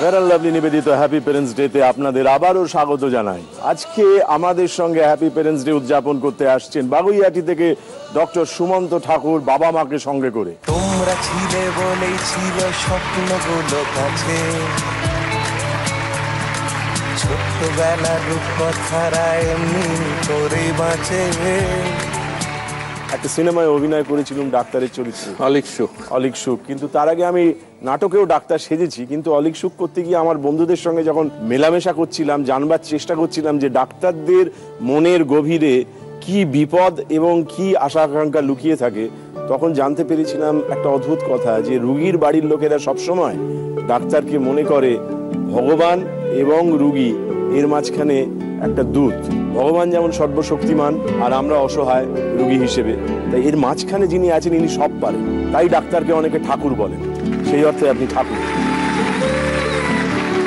Fair and lovely নিবেদিত happy parents ডেতে আপনাদের আবারও স্বাগত জানাই। আজকে আমাদের সঙ্গে হ্যাপি প্যারেন্টস ডে উদযাপন করতে আসছেন বাগুইয়াটি থেকে ডক্টর সুমন্ত ঠাকুর, বাবা মাকে সঙ্গে করে। তোমরা ছিলে বলেই ছিল স্বপ্নগুলো কাছে, ছোট্টবেলার রূপকথারা এমনি করে বাঁচে। একটা সিনেমায় অভিনয় করেছিলাম ডাক্তারের চরিত্রে, অলিক সুখ। কিন্তু তার আগে আমি নাটকেও ডাক্তার সেজেছি। কিন্তু অলিক সুখ করতে গিয়ে আমার বন্ধুদের সঙ্গে যখন মেলামেশা করছিলাম, জানবার চেষ্টা করছিলাম যে ডাক্তারদের মনের গভীরে কি বিপদ এবং কি আশা আকাঙ্ক্ষা লুকিয়ে থাকে, তখন জানতে পেরেছিলাম একটা অদ্ভুত কথা, যে রুগীর বাড়ির লোকেরা সবসময় ডাক্তারকে মনে করে ভগবান এবং রুগী এর মাঝখানে একটা দূত। ভগবান যেমন সর্বশক্তিমান আর আমরা অসহায় রুগী হিসেবে, তাই এর মাঝখানে যিনি আছেন ইনি সব পারেন। তাই ডাক্তারকে অনেকে ঠাকুর বলেন, সেই অর্থে আপনি ঠাকুর।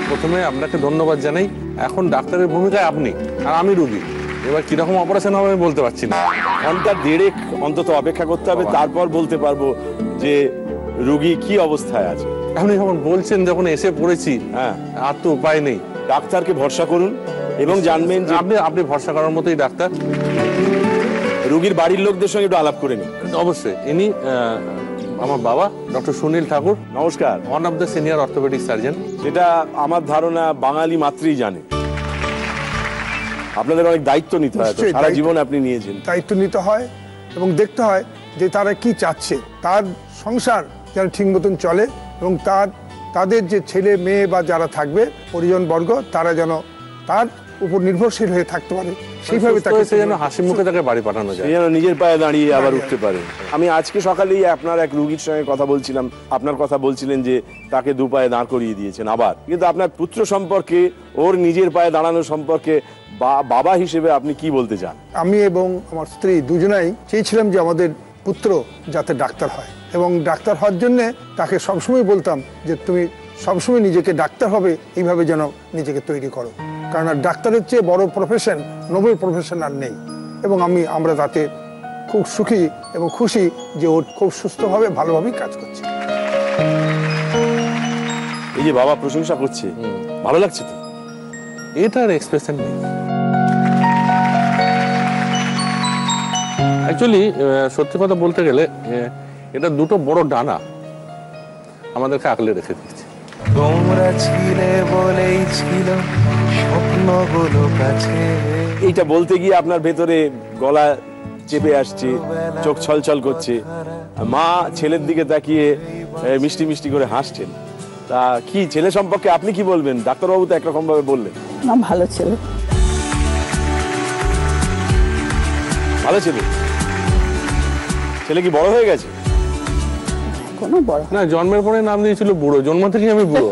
প্রথমে আপনাকে ধন্যবাদ জানাই। এখন ডাক্তারের ভূমিকায় আপনি আর আমি রুগী। এবার কিরকম অপারেশন হবে আমি বলতে পারছি না। ঘন্টা দেড়েক অন্তত অপেক্ষা করতে হবে, তারপর বলতে পারবো যে রুগী কি অবস্থায় আছে। আপনি যখন বলছেন, যখন এসে পড়েছি, হ্যাঁ, আর তো উপায় নেই। ডাক্তারকে ভরসা করুন এবং জানবেন যে আপনি ভরসা করার মতোই ডাক্তার। রুগীর বাড়ির লোকদের সঙ্গে একটু আলাপ করে নিন। অবশ্যই। ইনি আমার বাবা, ডক্টর সুনীল ঠাকুর। নমস্কার। One of the senior orthopaedic surgeon. সেটা আমার ধারণা বাঙালি মাত্রই জানে। আপনাদের অনেক দায়িত্ব নিতে হয়, সারা জীবন আপনি নিয়েছেন। দায়িত্ব নিতে হয় এবং দেখতে হয় যে তারা কি চাচ্ছে, তার সংসার যেন ঠিক মতন চলে এবং তাদের যে ছেলে মেয়ে বা যারা থাকবে পরিজনবর্গ, তারা যেন তার উপর নির্ভরশীল হয়ে থাকতে পারে, সেইভাবে তাকে যেন হাসি মুখে তাকে বাড়ি পাঠানো যায়, যেন নিজের পায়ে দাঁড়িয়ে আবার উঠতে পারে। আমি আজকে সকালেই আপনার এক রুগীর সঙ্গে কথা বলছিলাম, আপনার কথা বলছিলেন যে তাকে দু পায়ে দাঁড় করিয়ে দিয়েছেন আবার। কিন্তু আপনার পুত্র সম্পর্কে, ওর নিজের পায়ে দাঁড়ানো সম্পর্কে বাবা হিসেবে আপনি কি বলতে চান? আমি এবং আমার স্ত্রী দুজনাই চেয়েছিলাম যে আমাদের পুত্র যাতে ডাক্তার হয়, এবং ডাক্তার হওয়ার জন্যে তাকে সবসময় বলতাম যে তুমি সবসময় নিজেকে ডাক্তার হবে এইভাবে যেন নিজেকে তৈরি করো, কারণ ডাক্তারের চেয়ে বড় প্রফেশন, নোবেল প্রফেশন আর নেই। এবং আমরা তাতে খুব সুখী এবং খুশি যে ও খুব সুস্থভাবে ভালোভাবেই কাজ করছে। এই যে বাবা প্রশংসা করছে, ভালো লাগছে তো? এটার এক্সপ্রেশন নেই অ্যাকচুয়ালি। সত্যি কথা বলতে গেলে এটা দুটো বড় ডানা আমাদেরকে আগলে রেখে দিয়েছে। তোমরা ছিলে বলেই ছিল স্বপ্নগুলো কাছে। এইটা বলতে গিয়ে আপনার ভেতরে গলা চেপে আসছে, চোখ ছলছল করছে। মা ছেলের দিকে তাকিয়ে মিষ্টি মিষ্টি করে হাসছেন। তা কি ছেলে সম্পর্কে আপনি কি বলবেন? ডাক্তারবাবু তো একরকম ভাবে বললেন। না, ভালো ছেলে। ভালো ছেলে। ছেলে কি বড় হয়ে গেছে? কোনো বড় না, জন্মের পরে নাম দিয়েছিল বুড়ো। জন্ম থেকেই আমি বুড়ো।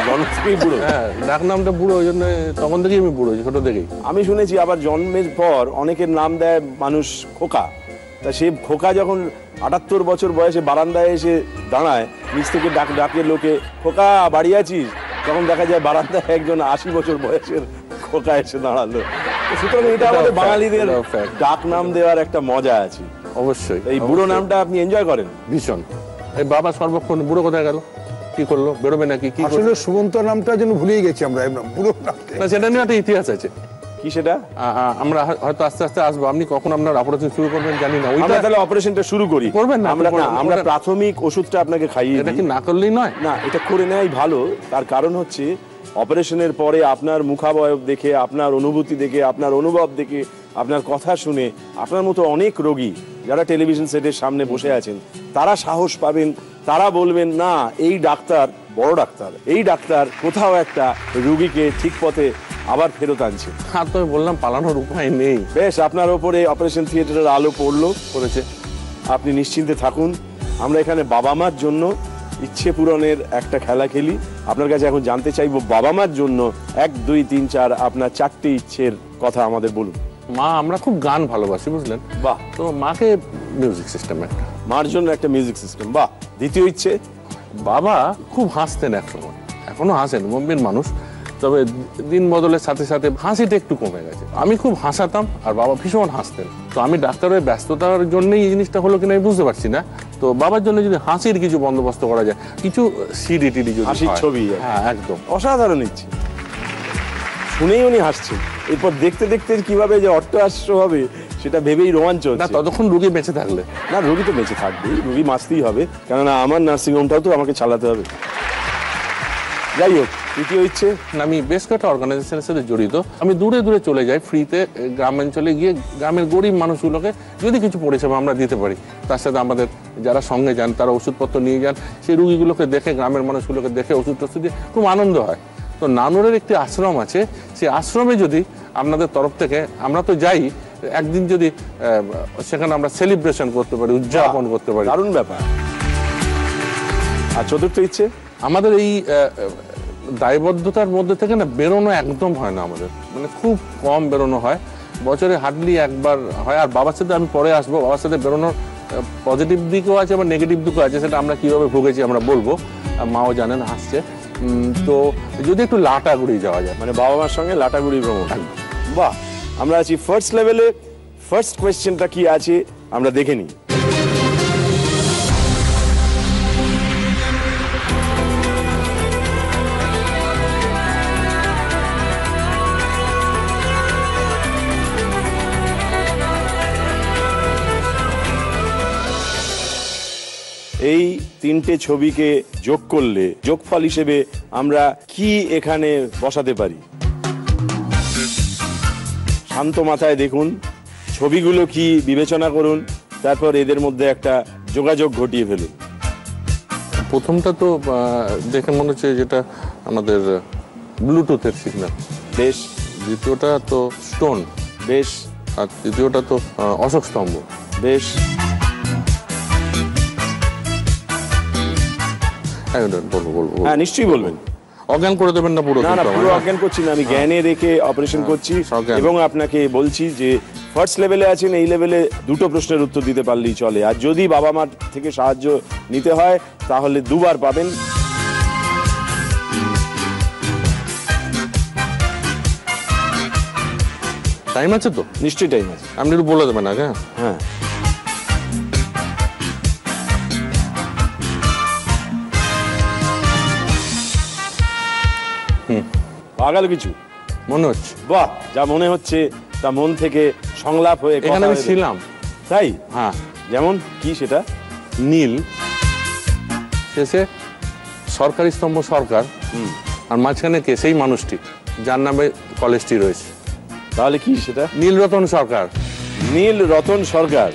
জন্ম থেকেই বুড়ো? হ্যাঁ, ডাক নামটা বুড়ো, ওই জন্য তখন থেকেই আমি বুড়ো, ছোট থেকেই। আমি শুনেছি আবার জন্মের পর অনেকের নাম দেয় মানুষ খোকা। তা সে খোকা যখন 78 বছর বয়সে বারান্দায় এসে দাঁড়ায়, নিচ থেকে ডাকে লোকে, খোকা বাড়ি আছিস? তখন দেখা যায় বারান্দায় একজন 80 বছর বয়সের খোকা এসে দাঁড়ালো। সুতরাং এটা আমাদের বাঙালিদের ডাক নাম দেওয়ার একটা মজা আছে। অবশ্যই। এই বুড়ো নামটা আপনি এনজয় করেন ভীষণ। এই বাবা সর্বক্ষণ বুড়ো কোথায় গেল, কি করলো, বেরোবে নাকি? কি আসলে সুমন্ত নামটা যেন ভুলেই গেছি আমরা, বুড়ো নামটা। না, সেটা নিয়ে একটা ইতিহাস আছে। কি সেটা? আমরা হয়তো আস্তে আস্তে আসবো। আপনি কখন আপনার অপারেশন শুরু করবেন জানি না। আমরা তাহলে অপারেশনটা শুরু করি। করবেন না? আমরা প্রাথমিক ওষুধটা আপনাকে খাইয়ে দিই। এটা কি না করলেই নয়? না, এটা করে নেওয়াই ভালো। তার কারণ হচ্ছে অপারেশনের পরে আপনার মুখাবয়ব দেখে, আপনার অনুভূতি দেখে, আপনার অনুভব দেখে, আপনার কথা শুনে আপনার মতো অনেক রোগী যারা টেলিভিশন সেটের সামনে বসে আছেন, তারা সাহস পাবেন। তারা বলবেন, না এই ডাক্তার বড় ডাক্তার, এই ডাক্তার কোথাও একটা রুগীকে ঠিক পথে আবার ফেরত আনছে। আর তো বললাম পালানোর উপায় নেই। বেশ, আপনার ওপরে অপারেশন থিয়েটারের আলো পড়েছে। আপনি নিশ্চিন্তে থাকুন। আমরা এখানে বাবা মার জন্য ইচ্ছে পূরণের একটা খেলা খেলি। আপনার কাছে এখন জানতে চাইবো, বাবা মার জন্য 1, 2, 3, 4 আপনার 4টে ইচ্ছের কথা আমাদের বলুন। মা, আমরা খুব গান ভালোবাসি, বুঝলেন? বাহ। তো মাকে মিউজিক সিস্টেম একটা। মার জন্য একটা মিউজিক সিস্টেম, বাহ। দ্বিতীয় ইচ্ছে? বাবা খুব হাসতেন একসময়, এখনো হাসেন, গম্ভীর মানুষ। তো তবে দিন বদলের সাথে সাথে হাসিটা একটু কমে গেছে। আমি খুব হাসাতাম আর বাবা ভীষণ হাসতেন। তো আমি ডাক্তারের ব্যস্ততার জন্যই এই জিনিসটা হলো কিনা আমি বুঝতে পারছি না। তো বাবার জন্য যদি হাসির কিছু বন্দোবস্ত করা যায়, কিছু সিডি টিডি যদি হাসির হয়। ছবি। হ্যাঁ একদম অসাধারণ ইচ্ছে, শুনেই উনি হাসছেন। এরপর দেখতে দেখতে কিভাবে যে অট্টহাস্য হবে সেটা ভেবেই রোমাঞ্চ না, হচ্ছে। ততক্ষণ রুগী বেঁচে থাকলে। না, রোগী তো বেঁচে থাকবেই, রোগী বাঁচতেই হবে, কেননা আমার নার্সিংহোমটাও তো আমাকে চালাতে হবে। যাই হোক, তৃতীয় ইচ্ছে, আমি বেশ কয়েকটা অর্গানাইজেশনের সাথে জড়িত। আমি দূরে দূরে চলে যাই ফ্রিতে, গ্রামাঞ্চলে গিয়ে গ্রামের গরিব মানুষগুলোকে যদি কিছু পরিষেবা আমরা দিতে পারি, তার সাথে আমাদের যারা সঙ্গে যান তারা ওষুধপত্র নিয়ে যান, সেই রুগীগুলোকে দেখে, গ্রামের মানুষগুলোকে দেখে ওষুধ টষুধ দিয়ে খুব আনন্দ হয়। তো নানুরের একটি আশ্রম আছে, সেই আশ্রমে যদি আপনাদের তরফ থেকে, আমরা তো যাই, একদিন যদি সেখানে আমরা সেলিব্রেশন করতে পারি, উদযাপন করতে পারি, দারুণ ব্যাপার। আর চতুর্থ ইচ্ছে, আমাদের এই দায়বদ্ধতার মধ্যে থেকে না বেরোনো একদম হয় না আমাদের, মানে খুব কম বেরোনো হয়, বছরে হার্ডলি একবার হয়। আর বাবার সাথে আমি পরে আসবো, বাবার সাথে বেরোনোর পজিটিভ দিকও আছে বা নেগেটিভ দিকও আছে, সেটা আমরা কিভাবে ভুগেছি আমরা বলবো, মাও জানেন, হাসছে। তো যদি একটু লাটাগুড়ি যাওয়া যায়, মানে বাবা মার সঙ্গে লাটাগুড়ি ভ্রমণ। বাহ, আমরা আছি ফার্স্ট লেভেলে। ফার্স্ট কোয়েশ্চেনটা কি আছে আমরা দেখে নিই। এই তিনটে ছবিকে যোগ করলে যোগফল হিসেবে আমরা কি এখানে বসাতে পারি? শান্ত মাথায় দেখুন, ছবিগুলো কি বিবেচনা করুন, তারপর এদের মধ্যে একটা যোগাযোগ ঘটিয়ে ফেলুন। প্রথমটা তো দেখে মনে হচ্ছে যেটা আমাদের ব্লুটুথের সিগন্যাল, বেশ। দ্বিতীয়টা তো স্টোন, বেশ। আর তৃতীয়টা তো অশোক স্তম্ভ, বেশ। বলবো। হ্যাঁ, নিশ্চয়ই বলবেন। অজ্ঞান করে দেবেন না পুরো? না না, পুরো অজ্ঞান করছি না, আমি জ্ঞানে রেখে অপারেশন করছি। সজ্ঞান। এবং আপনাকে বলছি যে ফার্স্ট লেভেলে আছেন, এই লেভেলে দুটো প্রশ্নের উত্তর দিতে পারলেই চলে। আর যদি বাবা মার থেকে সাহায্য নিতে হয় তাহলে দুবার পাবেন। টাইম আছে তো? নিশ্চয়ই টাইম আছে। আপনি একটু বলে দেবেন আগে। হ্যাঁ, পাগাল কিছু মনে হচ্ছে। বাহ, যা মনে হচ্ছে তা মন থেকে সংলাপ হয়ে কথা এখানে আমি হয়ে- ছিলাম। তাই? হ্যাঁ। যেমন কি সেটা? নীল, শেষে সরকারি স্তম্ভ সরকার, আর মাঝখানে কে? সেই মানুষটি যার নামে কলেজটি রয়েছে। তাহলে কি সেটা? নীলরতন সরকার। নীল রতন সরকার,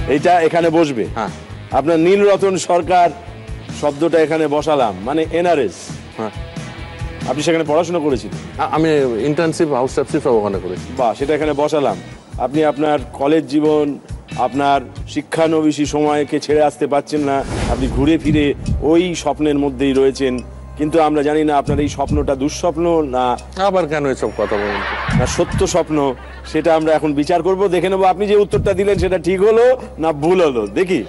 এইটা এখানে বসবে। হ্যাঁ। আপনার নীল রতন সরকার শব্দটা এখানে বসালাম, মানে এনআরএস। হ্যাঁ, আপনি সেখানে পড়াশোনা করেছিলেন? আমি ইন্টার্নশিপ হাউস সাবসিপ ওখানে করেছি। বাহ, সেটা এখানে বসালাম। আপনি আপনার কলেজ জীবন, আপনার শিক্ষানবিশী সময়কে ছেড়ে আসতে পারছেন না, আপনি ঘুরে ফিরে ওই স্বপ্নের মধ্যেই রয়েছেন। কিন্তু আমরা জানি না আপনার এই স্বপ্নটা দুঃস্বপ্ন না আবার কেন এসব কথা বলুন? না সত্য স্বপ্ন, সেটা আমরা এখন বিচার করব। দেখে নেবো আপনি যে উত্তরটা দিলেন সেটা ঠিক হলো না ভুল হলো। দেখি।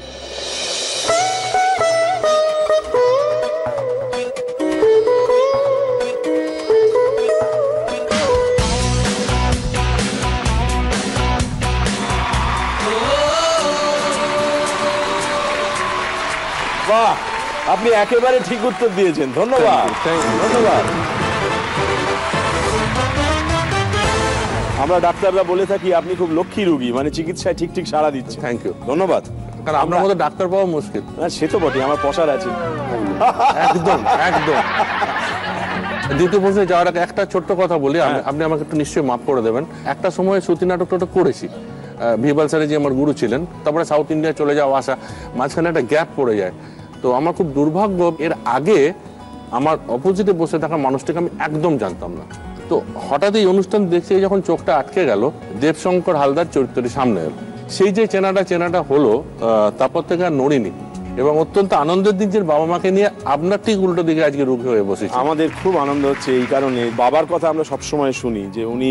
বাহ, আপনি একেবারে ঠিক উত্তর দিয়েছেন, ধন্যবাদ। ধন্যবাদ। আমরা ডাক্তাররা বলে থাকি আপনি খুব লক্ষ্মী রোগী, মানে চিকিৎসায় ঠিক ঠিক সাড়া দিচ্ছে। Thank you. ধন্যবাদ। কারণ আপনার মধ্যে ডাক্তার পাওয়া মুশকিল। না, সে তো বটে, আমার পসার আছে। একদম একদম। দ্বিতীয় প্রশ্নে যাওয়ার আগে একটা ছোট্ট কথা বলি, আপনি আমাকে একটু নিশ্চয়ই মাফ করে দেবেন। একটা সময় শ্রুতি নাটকটা করেছি, ভিভাল স্যারে যে আমার গুরু ছিলেন, তারপরে সাউথ ইন্ডিয়া চলে যাওয়া আসা, মাঝখানে একটা গ্যাপ পড়ে যায়। তো আমার খুব দুর্ভাগ্য, এর আগে আমার অপোজিটে বসে থাকা মানুষটাকে আমি একদম জানতাম না। তো হঠাৎ এই অনুষ্ঠান দেখছি, যখন চোখটা আটকে গেল, দেবশঙ্কর হালদার চরিত্রটি সামনে এলো। সেই যে চেনাটা হলো, তারপর থেকে আর নড়িনি। এবং অত্যন্ত আনন্দের দিন যে বাবা মাকে নিয়ে আপনার ঠিক উল্টো দিকে আজকে রুখে হয়ে বসেছি। আমাদের খুব আনন্দ হচ্ছে এই কারণে, বাবার কথা আমরা সবসময় শুনি যে উনি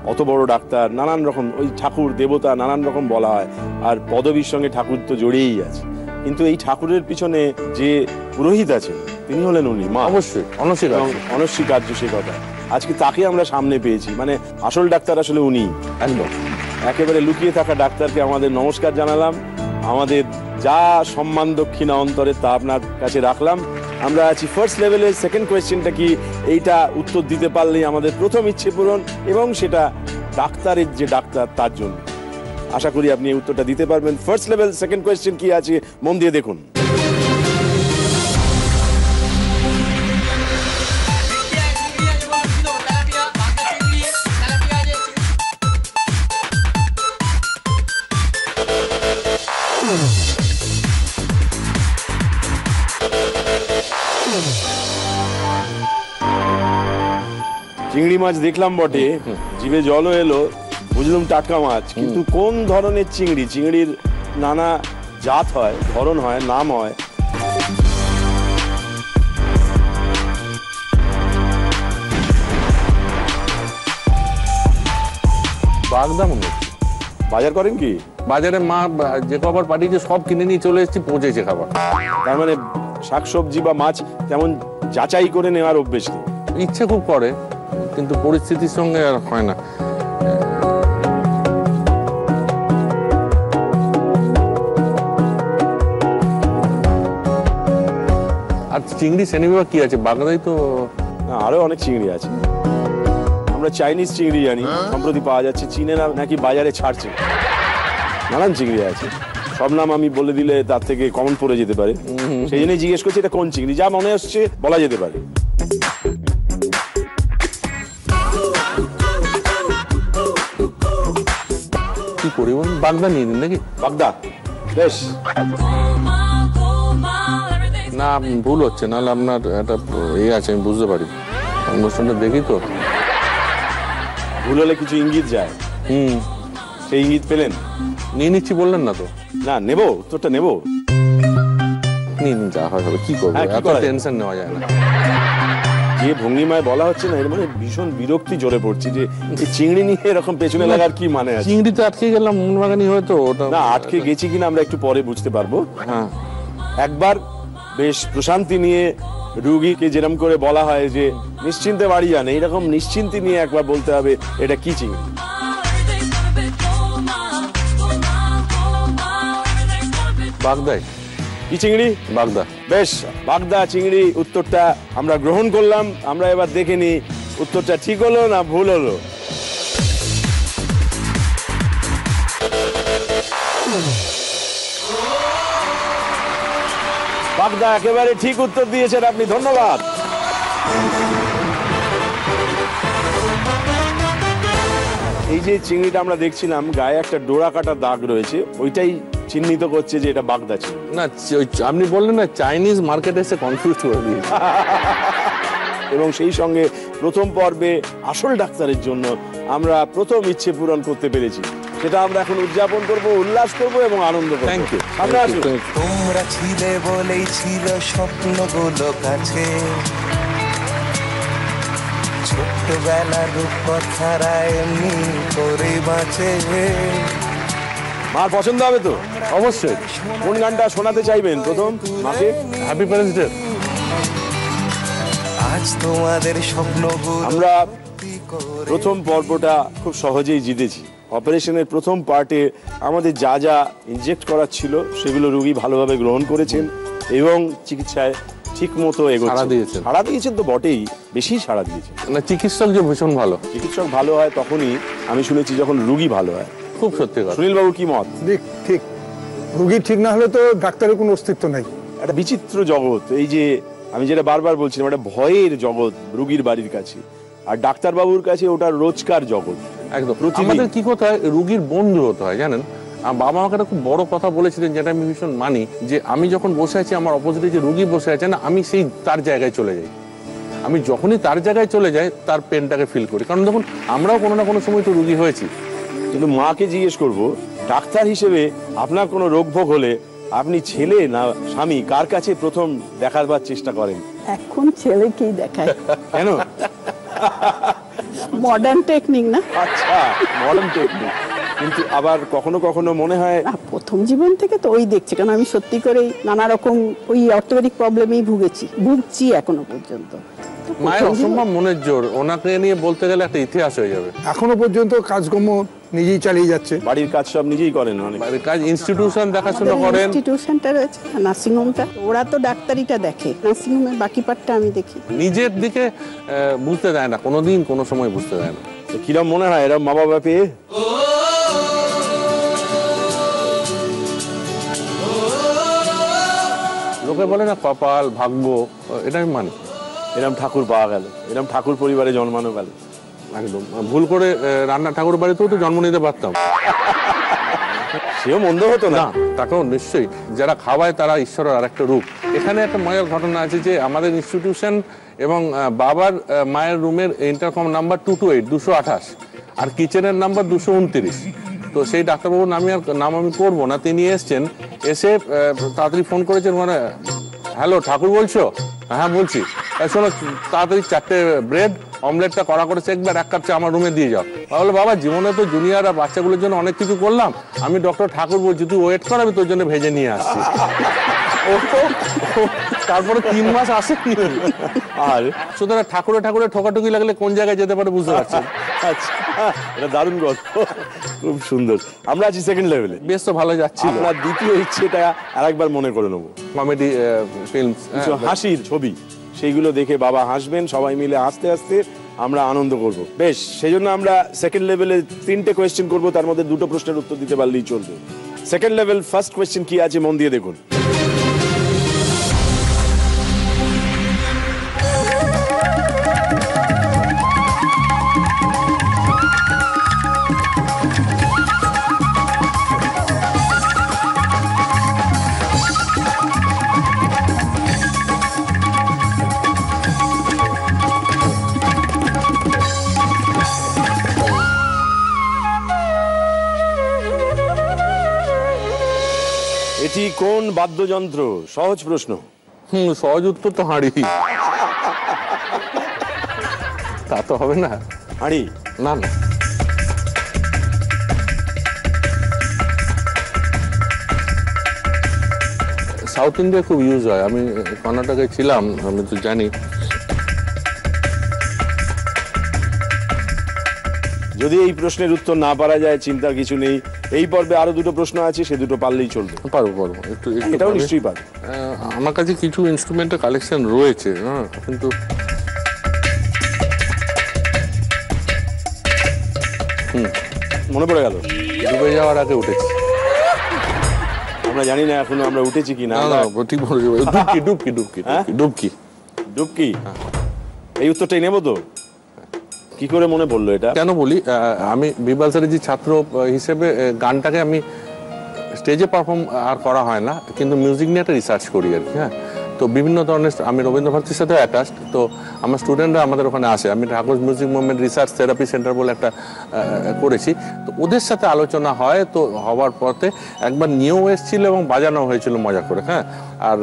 অত বড় ডাক্তার, নানান রকম ওই ঠাকুর দেবতা নানান রকম বলা হয়, আর পদবীর সঙ্গে ঠাকুর তো জড়িয়েই আছে। কিন্তু এই ঠাকুরের পিছনে যে পুরোহিত আছেন তিনি হলেন উনি মা। অবশ্যই এবং অনস্বীকার্য সে কথা। আজকে তাকে আমরা সামনে পেয়েছি, মানে আসল ডাক্তার আসলে উনি। একদম একেবারে লুকিয়ে থাকা ডাক্তারকে আমাদের নমস্কার জানালাম, আমাদের যা সম্মান দক্ষিণা অন্তরে তা আপনার কাছে রাখলাম। আমরা আছি ফার্স্ট লেভেলের সেকেন্ড কোয়েশ্চেনটা কি, এইটা উত্তর দিতে পারলেই আমাদের প্রথম ইচ্ছে পূরণ, এবং সেটা ডাক্তারের যে ডাক্তার তার জন্য। আশা করি আপনি এই উত্তরটা দিতে পারবেন। ফার্স্ট লেভেল সেকেন্ড কোয়েশ্চেন কি আছে মন দিয়ে দেখুন। চিংড়ি মাছ দেখলাম বটে, জিভে জলও এলো, বুঝলাম টাটকা মাছ, কিন্তু কোন ধরনের চিংড়ি? চিংড়ির নানা জাত হয়, ধরন হয়, নাম হয়। বাগদা মনে হচ্ছে। বাজার করেন কি? বাজারে মা যে খাবার পাঠিয়েছে সব কিনে নিয়ে চলে এসেছি, পৌঁছেছে খাবার। তার মানে শাকসবজি বা মাছ তেমন যাচাই করে নেওয়ার অভ্যেস নেই। ইচ্ছে খুব করে, কিন্তু পরিস্থিতির সঙ্গে আর হয় না। আর চিংড়ি শ্রেণীবিভাগ কি আছে? বাগদাই তো না, আরো অনেক চিংড়ি আছে। আমরা চাইনিজ চিংড়ি জানি, সম্প্রতি পাওয়া যাচ্ছে। চীনেরা নাকি বাজারে ছাড়ছে। নানান চিংড়ি আছে, সব নাম আমি বলে দিলে তার থেকে কমন পড়ে যেতে পারে। সেই জন্যই জিজ্ঞেস করছি এটা কোন চিংড়ি, যা মনে আসছে বলা যেতে পারে। কি করি বলুন, বাগদা নিয়ে দিন নাকি? বাগদা, বেশ। না ভুল হচ্ছে, নাহলে আপনার একটা আছে, আমি বুঝতে পারি, অনুষ্ঠানটা দেখি তো। ভুল হলে কিছু ইঙ্গিত যায়, সেই ইঙ্গিত পেলেন? নিয়ে নিচ্ছি বললেন না তো? না, নেবো, উত্তরটা নেবো। নিন, যা হয় হবে, কি করবো, হ্যাঁ, কি এত করা যায়? টেনশন নেওয়া যায় না। যে ভঙ্গিমায় বলা হচ্ছে না, এর মানে ভীষণ বিরক্তি জোরে পড়ছি যে এই চিংড়ি নিয়ে এরকম পেছনে লাগার কি মানে আছে? চিংড়িতে আটকে গেলাম, মোহনবাগানি হয়তো ওটা। না, আটকে গেছি কিনা আমরা একটু পরে বুঝতে পারবো। হ্যাঁ, একবার বেশ প্রশান্তি নিয়ে রুগীকে যেরকম করে বলা হয় যে নিশ্চিন্তে বাড়ি যান, এইরকম নিশ্চিন্তি নিয়ে একবার বলতে হবে এটা কি চিংড়ি। বাগদাই। কি চিংড়ি? বাগদা। বেশ, বাগদা চিংড়ি উত্তরটা আমরা গ্রহণ করলাম। আমরা এবার দেখে নিই উত্তরটা ঠিক হলো না ভুল হলো। বাগদা একেবারে ঠিক উত্তর দিয়েছেন আপনি, ধন্যবাদ। এই যে চিংড়িটা আমরা দেখছিলাম, গায়ে একটা ডোরা কাটা দাগ রয়েছে, ওইটাই চিহ্নিত করছে যে এটা বাগদা চিংড়ি। না, আপনি বললেন না চাইনিজ মার্কেটে এসে কনফিউজ করে দিয়েছে। এবং সেই সঙ্গে প্রথম পর্বে আসল ডাক্তারের জন্য আমরা প্রথম ইচ্ছে পূরণ করতে পেরেছি, সেটা আমরা এখন উদযাপন করব, উল্লাস করব এবং আনন্দ করব। Thank you. আমরা আসুন। তোমরা ছিলে বলেই ছিল স্বপ্নগুলো কাছে, ছোট্টবেলার রূপকথারা এমনি করে বাঁচে। মার পছন্দ হবে তো? অবশ্যই। কোন গানটা শোনাতে চাইবেন প্রথম মাকে? Happy parents day. আজ তোমাদের স্বপ্নগুলো আমরা প্রথম পর্বটা খুব সহজেই জিতেছি। অপারেশনের প্রথম পার্টে আমাদের যা যা ইনজেক্ট করার ছিল সেগুলো রোগী ভালোভাবে গ্রহণ করেছেন এবং চিকিৎসায় ঠিক মতো সাড়া দিয়েছেন। সাড়া দিয়েছেন তো বটেই, বেশি সাড়া দিয়েছেন। না, চিকিৎসক যে ভীষণ ভালো। চিকিৎসক ভালো হয় তখনই, আমি শুনেছি, যখন রোগী ভালো হয়। খুব সত্যি কথা। সুনীল বাবু কি মত? ঠিক। রুগী ঠিক না হলে তো ডাক্তারের কোনো অস্তিত্ব নাই। একটা বিচিত্র জগৎ, এই যে আমি যেটা বারবার বলছিলাম, একটা ভয়ের জগৎ রুগীর বাড়ির কাছে, আর ডাক্তারবাবুর কাছে ওটা রোজকার জগৎ। একদম। প্রতিদিন। আমাদের কি কথা হয়, রুগীর বন্ধু হতে হয়, জানেন। আমার বাবা আমাকে একটা খুব বড় কথা বলেছিলেন, যেটা আমি ভীষণ মানি, যে আমি যখন বসে আছি, আমার অপোজিটে যে রুগী বসে আছে না, আমি সেই তার জায়গায় চলে যাই। আমি যখনই তার জায়গায় চলে যাই, তার পেনটাকে ফিল করি, কারণ দেখুন আমরাও কোনো না কোনো সময় তো রুগী হয়েছি। কিন্তু মাকে জিজ্ঞেস করব, ডাক্তার হিসেবে আপনার কোনো রোগ ভোগ হলে আপনি ছেলে না স্বামী কার কাছে প্রথম দেখাবার চেষ্টা করেন? এখন ছেলেকেই দেখায়। কেন? মডার্ন টেকনিক না? আচ্ছা, মডার্ন টেকনিক। কিন্তু আবার কখনো কখনো মনে হয় না, প্রথম জীবন থেকে তো ওই দেখছি, কারণ আমি সত্যি করেই নানা রকম ওই অর্থোপেডিক প্রবলেমেই ভুগছি এখনো পর্যন্ত। তো মায়ের প্রথম জীবন- অসম্ভব মনের জোর, ওনাকে নিয়ে বলতে গেলে একটা ইতিহাস হয়ে যাবে। এখনো পর্যন্ত কাজকর্ম নিজেই চালিয়ে যাচ্ছে। বাড়ির কাজ সব নিজেই করেন অনেক। বাড়ির কাজ, ইনস্টিটিউশন দেখাশোনা আমাদের করেন। ইনস্টিটিউশনটা রয়েছে, নার্সিংহোমটা, ওরা তো ডাক্তারিটা দেখে, নার্সিংহোমের বাকি পার্টটা আমি দেখি। নিজের দিকে বুঝতে দেয় না, কোনোদিন কোনো সময় বুঝতে দেয় না। তো কিরম মনে হয় এরম মা বাবা পেয়ে? লোকে বলে না কপাল, ভাগ্য, এটা আমি মানি। এরম ঠাকুর পাওয়া গেল, এরম ঠাকুর পরিবারে জন্মানো গেল। একদম ভুল করে রান্না ঠাকুর বাড়িতেও তো জন্ম নিতে পারতাম। সেও মন্দ হতো না। না, তাকেও নিশ্চয়ই, যারা খাওয়ায় তারা ঈশ্বরের আরেকটা রূপ। এখানে একটা মজার ঘটনা আছে যে আমাদের ইনস্টিটিউশন এবং বাবার মায়ের রুমের ইন্টারকম নাম্বার 228 228 আর কিচেনের নাম্বার 229। তো সেই ডাক্তারবাবুর নাম আমি করবো না, তিনি এসছেন, এসে তাড়াতাড়ি ফোন করেছেন, মানে হ্যালো ঠাকুর বলছো? হ্যাঁ বলছি। শোনো তাড়াতাড়ি 4টে ব্রেড অমলেটটা করা করেছে একবার 1 কাপ চা আমার রুমে দিয়ে যাও। বলে বাবা জীবনে তো জুনিয়র আর বাচ্চাগুলোর জন্য অনেক কিছু করলাম, আমি ডক্টর ঠাকুর বলছি, তুই ওয়েট কর, আমি তোর জন্য ভেজে নিয়ে আসছি। তারপরে 3 মাস আসেনি। আর সুতরাং ঠাকুরে ঠাকুরে ঠোকাঠুকি লাগলে কোন জায়গায় যেতে পারে বুঝতে পারছেন। আচ্ছা, এটা দারুণ গল্প, খুব সুন্দর। আমরা আছি সেকেন্ড লেভেলে। বেশ তো ভালো যাচ্ছিল। আপনার দ্বিতীয় ইচ্ছেটা আরেকবার মনে করে নেবো। কমেডি ফিল্ম, কিছু হাসির ছবি, সেইগুলো দেখে বাবা হাসবেন, সবাই মিলে হাসতে হাসতে আমরা আনন্দ করব। বেশ, সেই জন্য আমরা সেকেন্ড লেভেলে 3টে কোয়েশ্চেন করব, তার মধ্যে 2টো প্রশ্নের উত্তর দিতে পারলেই চলবে। সেকেন্ড লেভেল ফার্স্ট কোয়েশ্চেন কি আছে মন দিয়ে দেখুন। এটি কোন বাদ্যযন্ত্র? সহজ প্রশ্ন। সহজ উত্তর তো হাঁড়ি। তা তো হবে না। হাঁড়ি? না না, সাউথ ইন্ডিয়া খুব ইউজ হয়। আমি কর্ণাটকে ছিলাম, আমি তো জানি। যদি এই প্রশ্নের উত্তর না পারা যায় চিন্তার কিছু নেই, এই পর্বে আরো 2টো প্রশ্ন আছে, সে 2টো পারলেই চলবে। পারবো একটু এটাও পারবে। নিশ্চয়ই পারবে। আমার কাছে কিছু ইনস্ট্রুমেন্টের কালেকশন রয়েছে, হ্যাঁ, কিন্তু মনে পড়ে গেল, ডুবে যাওয়ার আগে উঠেছি। আমরা জানি না এখনো আমরা উঠেছি কিনা। না না, ঠিক বলে যাবো। ডুবকি ডুবকি ডুবকি হ্যাঁ? ডুবকি ডুবকি? এই উত্তরটাই নেবো তো? কি করে মনে পড়লো এটা? কেন বলি, আমি বিবাল স্যারের যে ছাত্র হিসেবে গানটাকে আমি স্টেজে পারফর্ম আর করা হয় না, কিন্তু মিউজিক নিয়ে একটা রিসার্চ করি আর কি। হ্যাঁ, তো বিভিন্ন ধরনের, আমি রবীন্দ্রভারতীর সাথেও অ্যাটাচড, তো আমার স্টুডেন্টরা আমাদের ওখানে আসে। আমি Thakur music movement research therapy centre বলে একটা করেছি, তো ওদের সাথে আলোচনা হয়। তো হওয়ার পথে একবার নিয়েও এসেছিল এবং বাজানো হয়েছিল মজা করে। হ্যাঁ, আর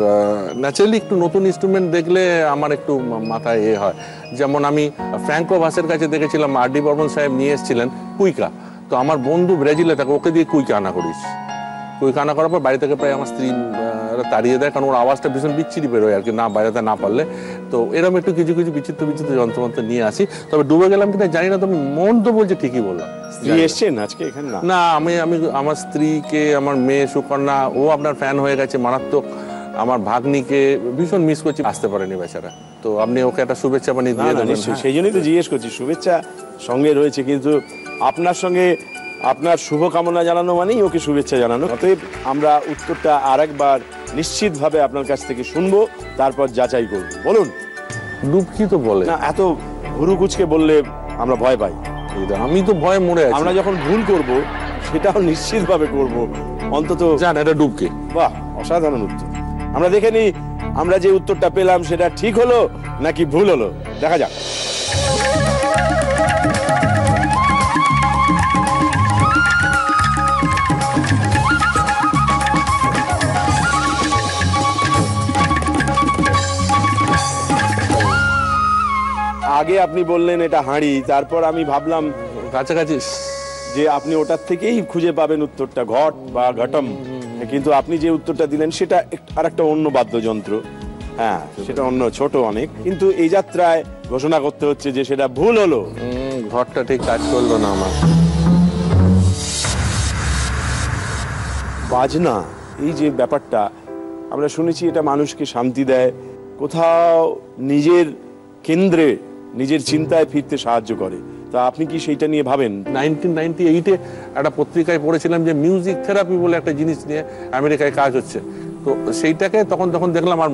ন্যাচারালি একটু নতুন ইনস্ট্রুমেন্ট দেখলে আমার একটু মাথায় হয়। যেমন আমি ফ্র্যাঙ্কো ভাসের কাছে দেখেছিলাম, আর ডি বর্মন সাহেব নিয়ে এসেছিলেন কুইকা। তো আমার বন্ধু ব্রাজিলে থাকে, ওকে দিয়ে কুইকা আনা করিস। কুইকা আনা করার পর বাড়ি থেকে প্রায় আমার স্ত্রী তাড়িয়ে দেয়, কারণ ওর আওয়াজটা ভীষণ বিচ্ছিরি বেরোয় আর কি, না বাইরেতে না পারলে। তো এরকম একটু কিছু কিছু বিচিত্র বিচিত্র যন্ত্রমন্ত্র নিয়ে আসি। তবে ডুবে গেলাম কিনা জানি না, তবে মন তো বলছে ঠিকই বললাম। স্ত্রী এসছেন আজকে এখানে? না না, আমি আমার স্ত্রীকে, আমার মেয়ে সুকন্যা, ও আপনার ফ্যান হয়ে গেছে মারাত্মক। আমার ভাগ্নিকে ভীষণ মিস করছি, আসতে পারেনি বেচারা। তো আপনি ওকে একটা শুভেচ্ছা বানিয়ে দিয়ে দেবেন। নিশ্চয়ই, সেই জন্যই তো জিজ্ঞেস করছি। শুভেচ্ছা সঙ্গে রয়েছে, কিন্তু আপনার সঙ্গে আপনার শুভকামনা জানানো মানেই ওকে শুভেচ্ছা জানানো। অতএব আমরা উত্তরটা আরেকবার নিশ্চিতভাবে আপনার কাছ থেকে শুনবো, তারপর যাচাই করব। বলুন। ডুবকি তো বলে না, এত হুরু কুচকে বললে আমরা ভয় পাই। আমি তো ভয়ে মরে আছি। আমরা যখন ভুল করব সেটাও নিশ্চিতভাবে করব, অন্তত। জান এটা ডুবকি। বাহ, অসাধারণ উত্তর। আমরা দেখে নিই আমরা যে উত্তরটা পেলাম সেটা ঠিক হলো নাকি ভুল হলো। দেখা যাক। আগে আপনি বললেন এটা হাঁড়ি, তারপর আমি ভাবলাম কাছাকাছি যে আপনি ওটার থেকেই খুঁজে পাবেন উত্তরটা, ঘট বা ঘটম, কিন্তু আপনি যে উত্তরটা দিলেন সেটা আর একটা অন্য বাদ্যযন্ত্র। হ্যাঁ, সেটা অন্য, ছোট অনেক, কিন্তু এই যাত্রায় ঘোষণা করতে হচ্ছে যে সেটা ভুল হলো। ঘরটা ঠিক কাজ করলো না আমার। বাজনা, এই যে ব্যাপারটা আমরা শুনেছি, এটা মানুষকে শান্তি দেয়, কোথাও নিজের কেন্দ্রে নিজের চিন্তায় ফিরতে সাহায্য করে। তা আপনি কি সেইটা নিয়ে ভাবেন? 1998-এ একটা পত্রিকায় পড়েছিলাম যে মিউজিক থেরাপি বলে একটা জিনিস নিয়ে আমেরিকায় কাজ হচ্ছে। তো সেইটাকে তখন দেখলাম আর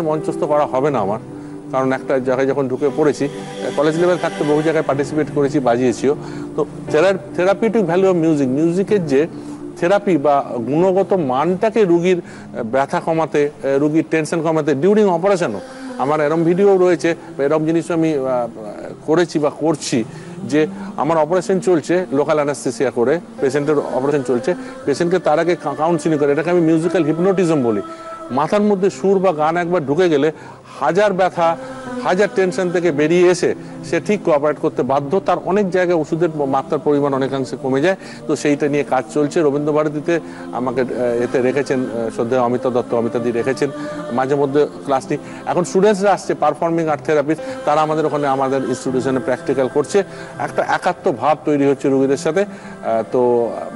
মঞ্চস্থ করা হবে না আমার, কারণ একটা জায়গায় যখন ঢুকে পড়েছি, কলেজ লেভেল থাকতে বহু জায়গায় পার্টিসিপেট করেছি, বাজিয়েছিও। তো থেরাপিউটিক ভ্যালু অফ মিউজিকের যে থেরাপি বা গুণগত মানটাকে রুগীর ব্যথা কমাতে, রুগীর টেনশন কমাতে, ডিউরিং অপারেশনও আমার এরম ভিডিও রয়েছে, এরম জিনিস আমি করেছি বা করছি যে আমার অপারেশন চলছে, লোকাল অ্যানাস্থেসিয়া করে পেশেন্টের অপারেশন চলছে, পেশেন্টকে তার আগে কাউন্সিলিং করে, এটাকে আমি মিউজিক্যাল হিপনোটিজম বলি। মাথার মধ্যে সুর বা গান একবার ঢুকে গেলে হাজার ব্যথা, হাজার টেনশন থেকে বেরিয়ে এসে সে ঠিক কোঅপারেট করতে বাধ্য। তার অনেক জায়গায় ওষুধের মাত্রার পরিমাণ অনেকাংশে কমে যায়। তো সেইটা নিয়ে কাজ চলছে। রবীন্দ্রভারতীতে আমাকে এতে রেখেছেন শ্রদ্ধেয় অমিতা দত্ত, অমিতাদি রেখেছেন, মাঝে মধ্যে ক্লাস নিই। এখন স্টুডেন্টসরা আসছে পারফর্মিং আর্ট থেরাপিস্ট, তারা আমাদের ওখানে আমাদের ইনস্টিটিউশনে প্র্যাকটিক্যাল করছে। একটা একাত্ম ভাব তৈরি হচ্ছে রোগীদের সাথে। তো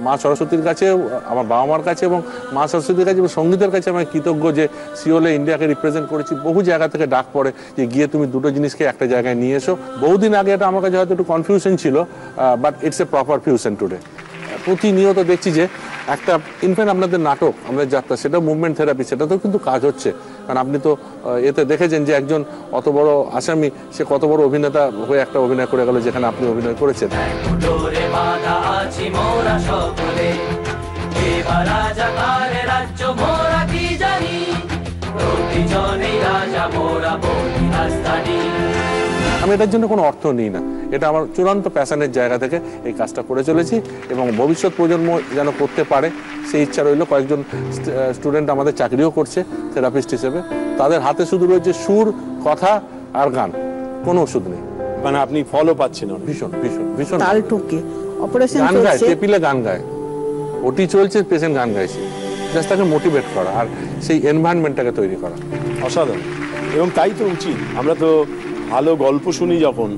মা সরস্বতীর কাছে, আমার বাবা মার কাছে এবং মা সরস্বতীর কাছে এবং সঙ্গীতের কাছে আমি কৃতজ্ঞ যে সিওলে ইন্ডিয়াকে রিপ্রেজেন্ট করেছি। বহু জায়গা থেকে ডাক পড়ে যে গিয়ে তুমি দুটো জিনিসকে একটা জায়গায় নিয়ে এসো। বহুদিন আগে এটা আমার কাছে হয়তো একটু কনফিউশন ছিল, but it's a proper fusion today. প্রতিনিয়ত দেখছি যে একটা ইনফ্যাক্ট আপনাদের নাটক, আমাদের যাত্রা, সেটা মুভমেন্ট থেরাপি, সেটাতেও কিন্তু কাজ হচ্ছে। কারণ আপনি তো এতে দেখেছেন যে একজন অত বড় আসামি, সে কত বড় অভিনেতা হয়ে একটা অভিনয় করে গেল যেখানে আপনি অভিনয় করেছেন। আমি এটার জন্য কোনো অর্থ নিই না, এটা আমার চূড়ান্ত প্যাশনের জায়গা থেকে এই কাজটা করে চলেছি এবং ভবিষ্যৎ প্রজন্ম যেন করতে পারে সেই ইচ্ছা রইল। কয়েকজন স্টুডেন্ট আমাদের চাকরিও করছে থেরাপিস্ট হিসেবে। তাদের হাতে শুধু রয়েছে সুর, কথা আর গান, কোনো ওষুধ নেই। মানে আপনি ফলও পাচ্ছেন? ভীষণ ভীষণ ভীষণ। তাল টুকে অপারেশন গান গায়, চলছে, টেপিলে গান গায়, ওটি চলছে, পেশেন্ট গান গাইছে, জাস্ট তাকে মোটিভেট করা আর সেই এনভায়রনমেন্টটাকে তৈরি করা। অসাধারণ। এবং তাই তো উচিত। আমরা তো ভালো গল্প শুনি যখন,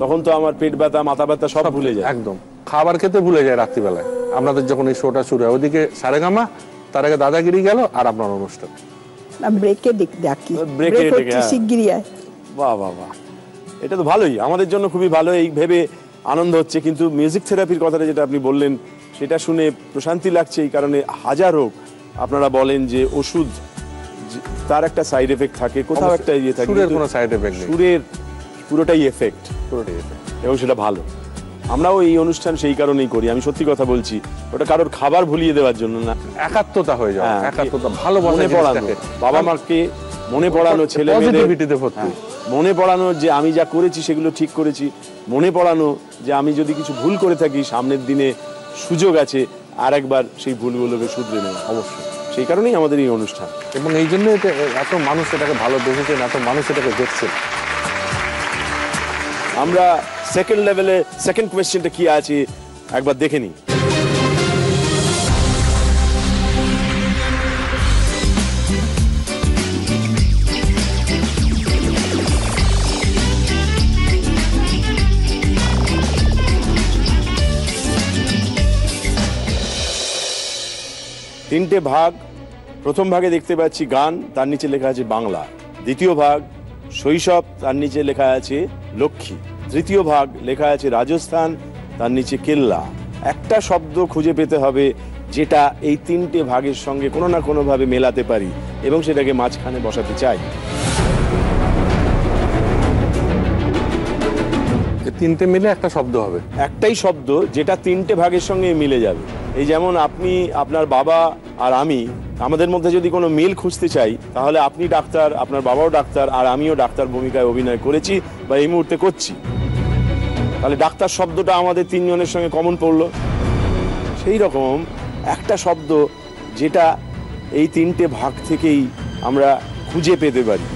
তখন তো আমার পেট ব্যথা, মাথা ব্যথা সব ভুলে যায়। একদম, খাবার খেতে ভুলে যায় রাত্রিবেলায়। আপনাদের যখন এই শোটা শুরু হয়, ওদিকে সারেগামা, তার আগে দাদাগিরি গেল, আর আপনার অনুষ্ঠান। ব্রেকে ডাকি, ব্রেকে ব্রেক ডেকে, হচ্ছে শিগগিরই আয়। বাহ বাহ বাহ, এটা তো ভালোই, আমাদের জন্য খুবই ভালো, এই ভেবে আনন্দ হচ্ছে। কিন্তু মিউজিক থেরাপির কথাটা যেটা আপনি বললেন, সেটা শুনে প্রশান্তি লাগছে। এই কারণে হাজার হোক, আপনারা বলেন যে ওষুধ তার একটা সাইড এফেক্ট থাকে, কোথাও একটা ইয়ে থাকে, সুরের কোনো সাইড এফেক্ট নেই, সুরের পুরোটাই এফেক্ট, এবং সেটা ভালো। আমরাও এই অনুষ্ঠান সেই কারণেই করি, আমি সত্যি কথা বলছি। ওটা কারোর খাবার ভুলিয়ে দেওয়ার জন্য না, একাত্মতা হয়ে যায়, একাত্মতা, ভালোবাসা, মনে পড়ানো, বাবা মাকে মনে পড়ানো, ছেলে মেয়েদের মনে পড়ানো যে আমি যা করেছি সেগুলো ঠিক করেছি, মনে পড়ানো যে আমি যদি কিছু ভুল করে থাকি সামনের দিনে সুযোগ আছে আর একবার সেই ভুলগুলোকে শুধরে নেওয়া। অবশ্যই সেই কারণেই আমাদের এই অনুষ্ঠান, এবং এই জন্য এত মানুষ এটাকে ভালো দেখেছেন, এত মানুষ এটাকে দেখছেন। আমরা সেকেন্ড লেভেলে সেকেন্ড কোয়েশ্চেনটা কি আছে একবার দেখে নিই। তিনটে ভাগ। প্রথম ভাগে দেখতে পাচ্ছি গান, তার নিচে লেখা আছে বাংলা। দ্বিতীয় ভাগ শৈশব, তার নিচে লেখা আছে লক্ষ্মী। তৃতীয় ভাগ লেখা আছে রাজস্থান, তার নিচে কেল্লা। একটা শব্দ খুঁজে পেতে হবে যেটা এই তিনটে ভাগের সঙ্গে কোনো না কোনোভাবে মেলাতে পারি এবং সেটাকে মাঝখানে বসাতে চাই। তিনটে মিলে একটা শব্দ হবে, একটাই শব্দ যেটা তিনটে ভাগের সঙ্গে মিলে যাবে। এই যেমন আপনি, আপনার বাবা আর আমি, আমাদের মধ্যে যদি কোনো মিল খুঁজতে চাই, তাহলে আপনি ডাক্তার, আপনার বাবাও ডাক্তার, আর আমিও ডাক্তার ভূমিকায় অভিনয় করেছি বা এই মুহূর্তে করছি। তাহলে ডাক্তার শব্দটা আমাদের তিনজনের সঙ্গে কমন পড়লো। সেই রকম একটা শব্দ যেটা এই তিনটে ভাগ থেকেই আমরা খুঁজে পেতে পারি।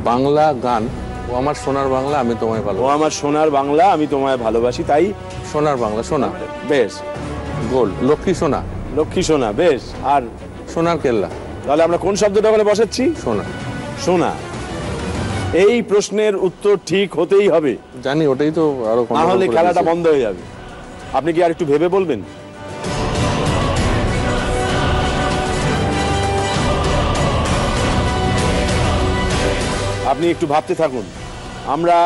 বাংলা গান, ও আমার সোনার বাংলা আমি তোমায় ভালো, ও আমার সোনার বাংলা আমি তোমায় ভালোবাসি, তাই সোনার বাংলা, সোনা, বেশ। গোল্ড, লক্ষ্মী সোনা, লক্ষ্মী সোনা, বেশ। আর সোনার কেল্লা, তাহলে আমরা কোন শব্দটা ওখানে বসাচ্ছি? সোনা। সোনা। এই প্রশ্নের উত্তর ঠিক হতেই হবে, জানি, ওটাই তো আরো না হলে করে খেলাটা দিয়েছে। বন্ধ হয়ে যাবে। আপনি কি আর একটু ভেবে বলবেন? আপনি একটু ভাবতে থাকুন, আমরা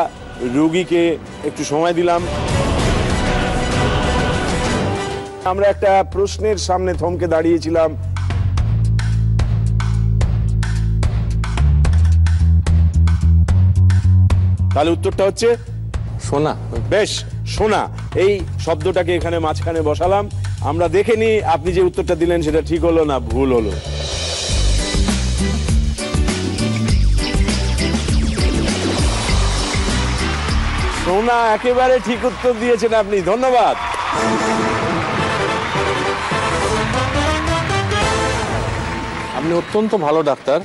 রোগীকে একটু সময় দিলাম। আমরা একটা প্রশ্নের সামনে থমকে দাঁড়িয়েছিলাম। তাহলে উত্তরটা হচ্ছে সোনা। বেশ, সোনা। এই শব্দটাকে এখানে মাঝখানে বসালাম। আমরা দেখে নিই আপনি যে উত্তরটা দিলেন সেটা ঠিক হলো না ভুল হলো। সোনা একেবারে ঠিক উত্তর দিয়েছেন আপনি, ধন্যবাদ। আপনি অত্যন্ত ভালো ডাক্তার,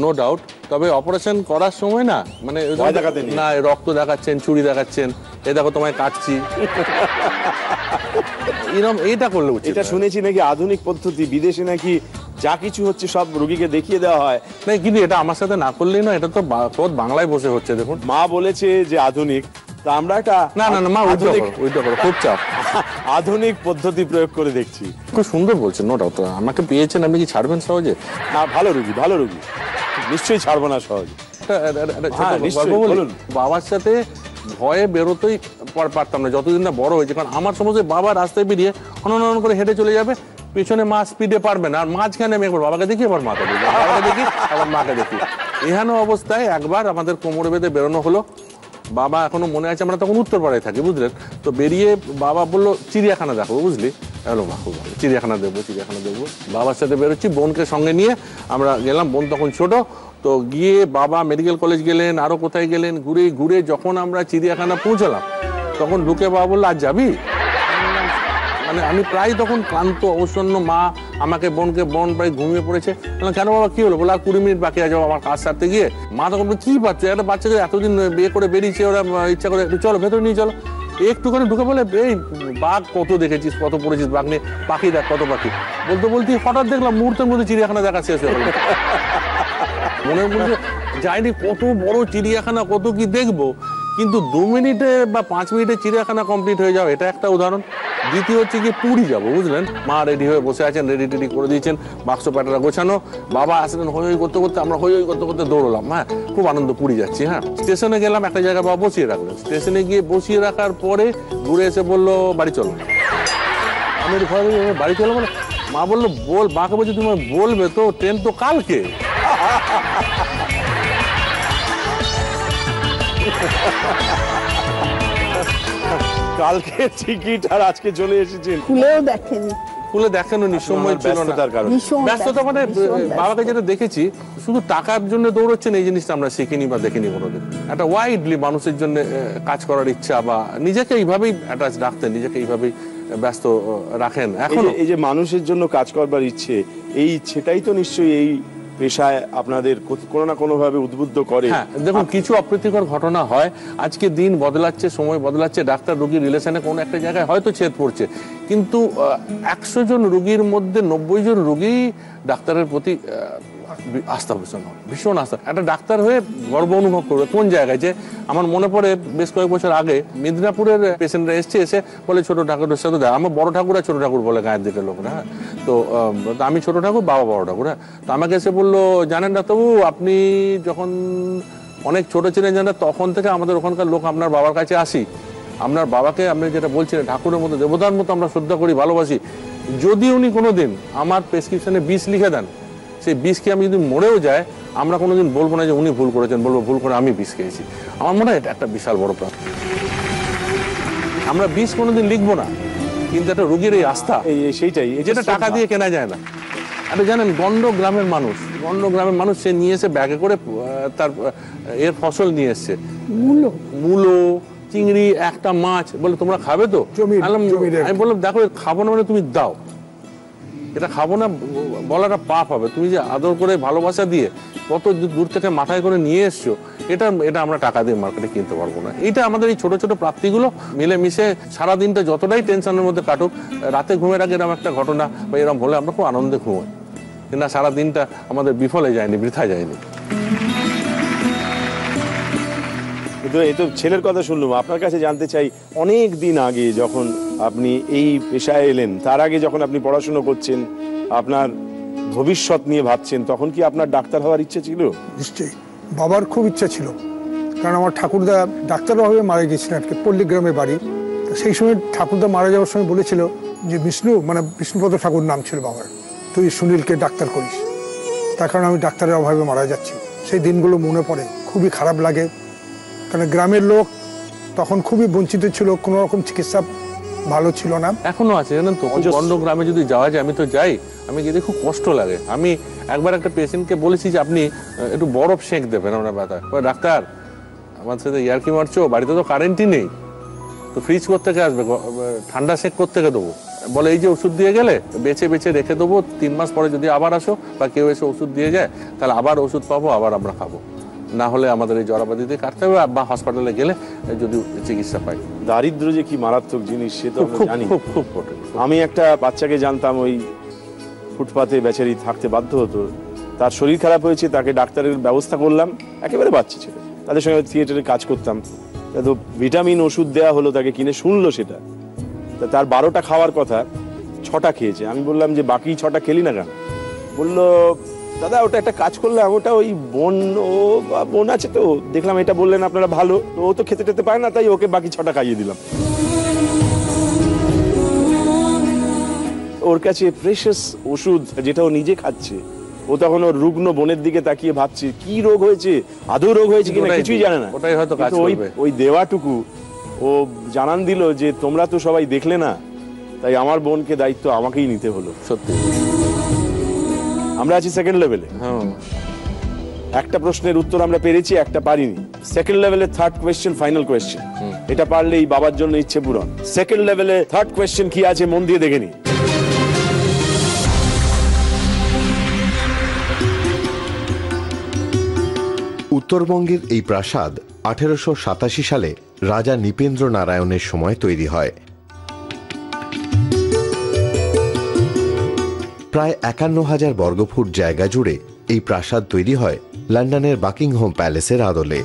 নো ডাউট। তবে অপারেশন করার সময় না, মানে ভয় দেখাতে নেই। না, রক্ত দেখাচ্ছেন, ছুরি দেখাচ্ছেন, এ দেখো তোমায় কাটছি, এরকম এইটা করলে উচিত। এটা শুনেছি নাকি আধুনিক পদ্ধতি, বিদেশে নাকি যা কিছু হচ্ছে সব রোগীকে দেখিয়ে দেওয়া হয়। না, কিন্তু এটা আমার সাথে না করলেই না, এটা তো খোদ বাংলায় বসে হচ্ছে। দেখুন, মা বলেছে যে আধুনিক, তা আমরা একটা না না না, মা ওইটা করো, খুব চাপ। আধুনিক পদ্ধতি প্রয়োগ করে দেখছি। খুব সুন্দর বলছেন, নো ডাউট। আমাকে পেয়েছেন, আপনি কি ছাড়বেন সহজে? না, ভালো রোগী, ভালো রোগী, নিশ্চয়ই ছাড়বো না সহজে। একটা ছোট হ্যাঁ, গল্প নিশ্চয়ই, বলি। বলুন। বাবার সাথে ভয়ে বেরোতেই পারতাম না যতদিন না বড় হয়েছে। কারণ আমার সমস্ত বাবা রাস্তায় বেরিয়ে হনন করে হেঁটে চলে যাবে, পেছনে মা স্পিডে পারবে না, আর মাঝখানে আমি একবার বাবাকে দেখি, আবার মাকে দেখি, বাবাকে দেখি, আবার মাকে দেখি। এহেন অবস্থায় একবার আমাদের কোমরে বেঁধে বেরোনো হলো। বাবা এখনো মনে আছে, আমরা তখন উত্তরপাড়ায় থাকি, বুঝলেন তো। বেরিয়ে বাবা বললো চিড়িয়াখানা দেখো, বুঝলি। হ্যালো মা, খুব ভালো, চিড়িয়াখানা দেখবো, চিড়িয়াখানা দেখবো। বাবার সাথে বেরোচ্ছি, বোনকে সঙ্গে নিয়ে আমরা গেলাম। বোন তখন ছোট, তো গিয়ে বাবা মেডিকেল কলেজ গেলেন, আরো কোথায় গেলেন, ঘুরে ঘুরে যখন আমরা চিড়িয়াখানা পৌঁছালাম, তখন ঢুকে বাবা বললো আজ যাবি। মানে আমি প্রায় তখন ক্লান্ত অবসন্ন, মা আমাকে বোন প্রায় ঘুমিয়ে পড়েছে। কেন বাবা, কি হলো? বলে আর 20 মিনিট বাকি আছে আমার কাজ সারতে গিয়ে। মা তখন বলে কি বাচ্চা, একটা বাচ্চাকে এতদিন বিয়ে করে বেরিয়েছে, ওরা ইচ্ছা করে একটু চলো ভেতরে নিয়ে চলো। একটুখানি ঢুকে বলে, এই বাঘ কত দেখেছিস, কত পড়েছিস বাঘ নিয়ে, পাখি দেখ কত পাখি। বলতে বলতে হঠাৎ দেখলাম মুহূর্তের মধ্যে চিড়িয়াখানা দেখা শেষ হয়ে গেল। মনের মধ্যে যায়নি, কত বড় চিড়িয়াখানা, কত কি দেখবো, কিন্তু 2 মিনিটে বা 5 মিনিটে চিড়িয়াখানা কমপ্লিট হয়ে যাও, এটা একটা উদাহরণ। দ্বিতীয় হচ্ছে কি, পুরী যাবো, বুঝলেন। মা রেডি হয়ে বসে আছেন, রেডি টেডি করে দিয়েছেন, বাক্স প্যাটারা গোছানো। বাবা আসলেন, হই হই করতে করতে আমরা হই হই করতে করতে দৌড়লাম। হ্যাঁ, খুব আনন্দ, পুরী যাচ্ছি। হ্যাঁ, স্টেশনে গেলাম, একটা জায়গায় বাবা বসিয়ে রাখলেন। স্টেশনে গিয়ে বসিয়ে রাখার পরে ঘুরে এসে বললো বাড়ি চলো। আমি ঘরে বাড়ি চলো বলে, মা বললো বল, মাকে বলছি তুমি বলবে তো, ট্রেন তো কালকে। কালকে টিকিট আর আজকে চলে এসেছেন, খুলেও দেখেনি। খুলে দেখানো সময় ছিল না। ব্যস্ততার কারণে। ভীষণ ব্যস্ততা মানে বাবাকে যেটা দেখেছি, শুধু টাকার জন্য দৌড়চ্ছেন, এই জিনিসটা আমরা শিখিনি বা দেখিনি কোনোদিন। একটা ওয়াইডলি মানুষের জন্য কাজ করার ইচ্ছা, বা নিজেকে এইভাবেই অ্যাটাচ রাখতেন, নিজেকে এইভাবেই ব্যস্ত রাখেন এখন। এই যে মানুষের জন্য কাজ করবার ইচ্ছে, এই ইচ্ছেটাই তো নিশ্চয়ই এই পেশায় আপনাদের কোনো না কোনো ভাবে উদ্বুদ্ধ করে। হ্যাঁ, দেখুন, কিছু অপ্রীতিকর ঘটনা হয়। আজকে দিন বদলাচ্ছে, সময় বদলাচ্ছে, ডাক্তার রোগী রিলেশনে কোনো একটা জায়গায় হয়তো ছেদ পড়ছে, কিন্তু 100 জন রোগীর মধ্যে 90 জন রোগী ডাক্তারের প্রতি আস্থা ভীষণ হয়, ভীষণ আস্থা। একটা ডাক্তার হয়ে গর্ব অনুভব করবে। কোন জায়গায় যে আমার মনে পড়ে, বেশ কয়েক বছর আগে মিদনাপুরের পেশেন্টরা এসে বলে ছোট ঠাকুরের সাথে দেয়। আমার বড় ঠাকুর আর ছোট ঠাকুর বলে গায়ের দিকে লোকরা। হ্যাঁ, তো আমি ছোট ঠাকুর, বাবা বড় ঠাকুর। হ্যাঁ, তো আমাকে এসে বললো, জানেন ডাক্তারবাবু, আপনি যখন অনেক ছোট ছিলেন, জানেন, তখন থেকে আমাদের ওখানকার লোক আপনার বাবার কাছে আসি। আপনার বাবাকে আপনি যেটা বলছিলেন, ঠাকুরের মতো, দেবতার মতো আমরা শ্রদ্ধা করি, ভালোবাসি। যদি উনি কোনোদিন আমার প্রেসক্রিপশনে বিষ লিখে দেন, সেই বিষকে আমি যদি মরেও যায়, আমরা কোনোদিন বলবো না যে উনি ভুল করেছেন, বলবো ভুল করে আমি বিষ খেয়েছি। আমার মনে হয় এটা একটা বিশাল বড় প্রাপ্তি। আমরা বিষ কোনোদিন লিখবো না, কিন্তু একটা রোগীর এই আস্থা, সেইটাই, যেটা টাকা দিয়ে কেনা যায় না। আপনি জানেন, গন্ড গ্রামের মানুষ সে নিয়ে এসে ব্যাগে করে তার এর ফসল নিয়ে এসছে, মূলো, চিংড়ি, একটা মাছ, বলে তোমরা খাবে তো? আমি বললাম দেখো, খাবো না মানে তুমি দাও। এটা খাবো না বলাটা পাপ হবে। তুমি যে আদর করে ভালোবাসা দিয়ে কত দূর থেকে মাথায় করে নিয়ে এসছো, এটা আমরা টাকা দিয়ে মার্কেটে কিনতে পারবো না। এটা আমাদের এই ছোট ছোট প্রাপ্তিগুলো মিলেমিশে সারা দিনটা যতটাই টেনশনের মধ্যে কাটুক, রাতে ঘুমের আগে এরকম একটা ঘটনা বা এরকম হলে আমরা খুব আনন্দে ঘুমোই, কিন্তু সারা দিনটা আমাদের বিফলে যায়নি, বৃথা যায়নি। কিন্তু এই তো ছেলের কথা শুনলাম, আপনার কাছে জানতে চাই অনেক দিন আগে যখন আপনি এই পেশায় এলেন, তার আগে যখন আপনি পড়াশুনো করছেন, আপনার ভবিষ্যৎ নিয়ে ভাবছেন, তখন কি আপনার ডাক্তার হওয়ার ইচ্ছে ছিল? নিশ্চয়ই বাবার খুব ইচ্ছা ছিল, কারণ আমার ঠাকুরদা ডাক্তার অভাবে মারা গিয়েছিলেন আজকে পল্লীগ্রামে বাড়ি। তো সেই সময় ঠাকুরদা মারা যাওয়ার সময় বলেছিল যে বিষ্ণুপদ ঠাকুর নাম ছিল বাবার, তুই সুনীলকে ডাক্তার করিস। তার কারণে আমি ডাক্তারের অভাবে মারা যাচ্ছি। সেই দিনগুলো মনে পড়ে, খুবই খারাপ লাগে, কারণ গ্রামের লোক তখন খুবই বঞ্চিত ছিল, কোনো রকম চিকিৎসা ভালো ছিল না। এখনো আছে জানেন তো, অন্য গ্রামে যদি যাওয়া যায়, আমি তো যাই, আমি গিয়ে খুব কষ্ট লাগে। আমি একবার একটা পেশেন্টকে বলেছি যে আপনি একটু বরফ সেঁক দেবেন আমার ব্যথা। ডাক্তার আমার সাথে ইয়ার্কি মারছো, বাড়িতে তো কারেন্টই নেই, তো ফ্রিজ কোত্থেকে আসবে, ঠান্ডা সেঁক কোত্থেকে দেবো? বলে এই যে ওষুধ দিয়ে গেলে বেছে বেছে রেখে দেবো, 3 মাস পরে যদি আবার আসো বা কেউ এসে ওষুধ দিয়ে যায়, তাহলে আবার ওষুধ পাবো, আবার আমরা খাবো, না হলে আমাদের এই জরাবাদিতে কাটতে হবে বা হাসপাতালে গেলে যদি চিকিৎসা পাই। দারিদ্র যে কি মারাত্মক জিনিস সে তো আমরা জানি। খুব খুব কঠিন। আমি একটা বাচ্চাকে জানতাম, ওই ফুটপাতে বেচারি থাকতে বাধ্য হতো, তার শরীর খারাপ হয়েছে, তাকে ডাক্তারের ব্যবস্থা করলাম, একেবারে বাচ্চা ছিল, তাদের সঙ্গে থিয়েটারে কাজ করতাম, তো ভিটামিন ওষুধ দেওয়া হলো তাকে, কিনে শুনলো সেটা, তা তার 12টা খাওয়ার কথা 6টা খেয়েছে। আমি বললাম যে বাকি 6টা খেলি না কেন? বললো দাদা ওটা একটা কাজ করলাম, ওটা ওই বোন আছে তো, দেখলাম এটা বললেন আপনারা ভালো, তো ও তো খেতে টেতে পারে না, তাই ওকে বাকি 6টা খাইয়ে দিলাম। ওর কাছে প্রেশাস ওষুধ যেটা ও নিজে খাচ্ছে, ও তখন ওর রুগ্ন বোনের দিকে তাকিয়ে ভাবছে কি রোগ হয়েছে, আদৌ রোগ হয়েছে কিনা কিছুই জানে না। ওটাই হয়তো কাজ করবে। ওই দেওয়াটুকু ও জানান দিল যে তোমরা তো সবাই দেখলে না, তাই আমার বোনকে দায়িত্ব আমাকেই নিতে হলো। সত্যি আমরা আছি সেকেন্ড লেভেলে। হ্যাঁ, একটা প্রশ্নের উত্তর আমরা পেরেছি, একটা পারিনি। সেকেন্ড লেভেলে থার্ড কোয়েশ্চেন, ফাইনাল কোয়েশ্চেন, এটা পারলেই বাবার জন্য ইচ্ছে পূরণ। সেকেন্ড লেভেলে থার্ড কোয়েশ্চেন কি আছে মন দিয়ে দেখে নি। উত্তরবঙ্গের এই প্রাসাদ 1887 সালে রাজা নৃপেন্দ্র নারায়ণের সময় তৈরি হয়। প্রায় 51,000 বর্গফুট জায়গা জুড়ে এই প্রাসাদ তৈরি হয় লন্ডনের বাকিংহাম প্যালেসের আদলে।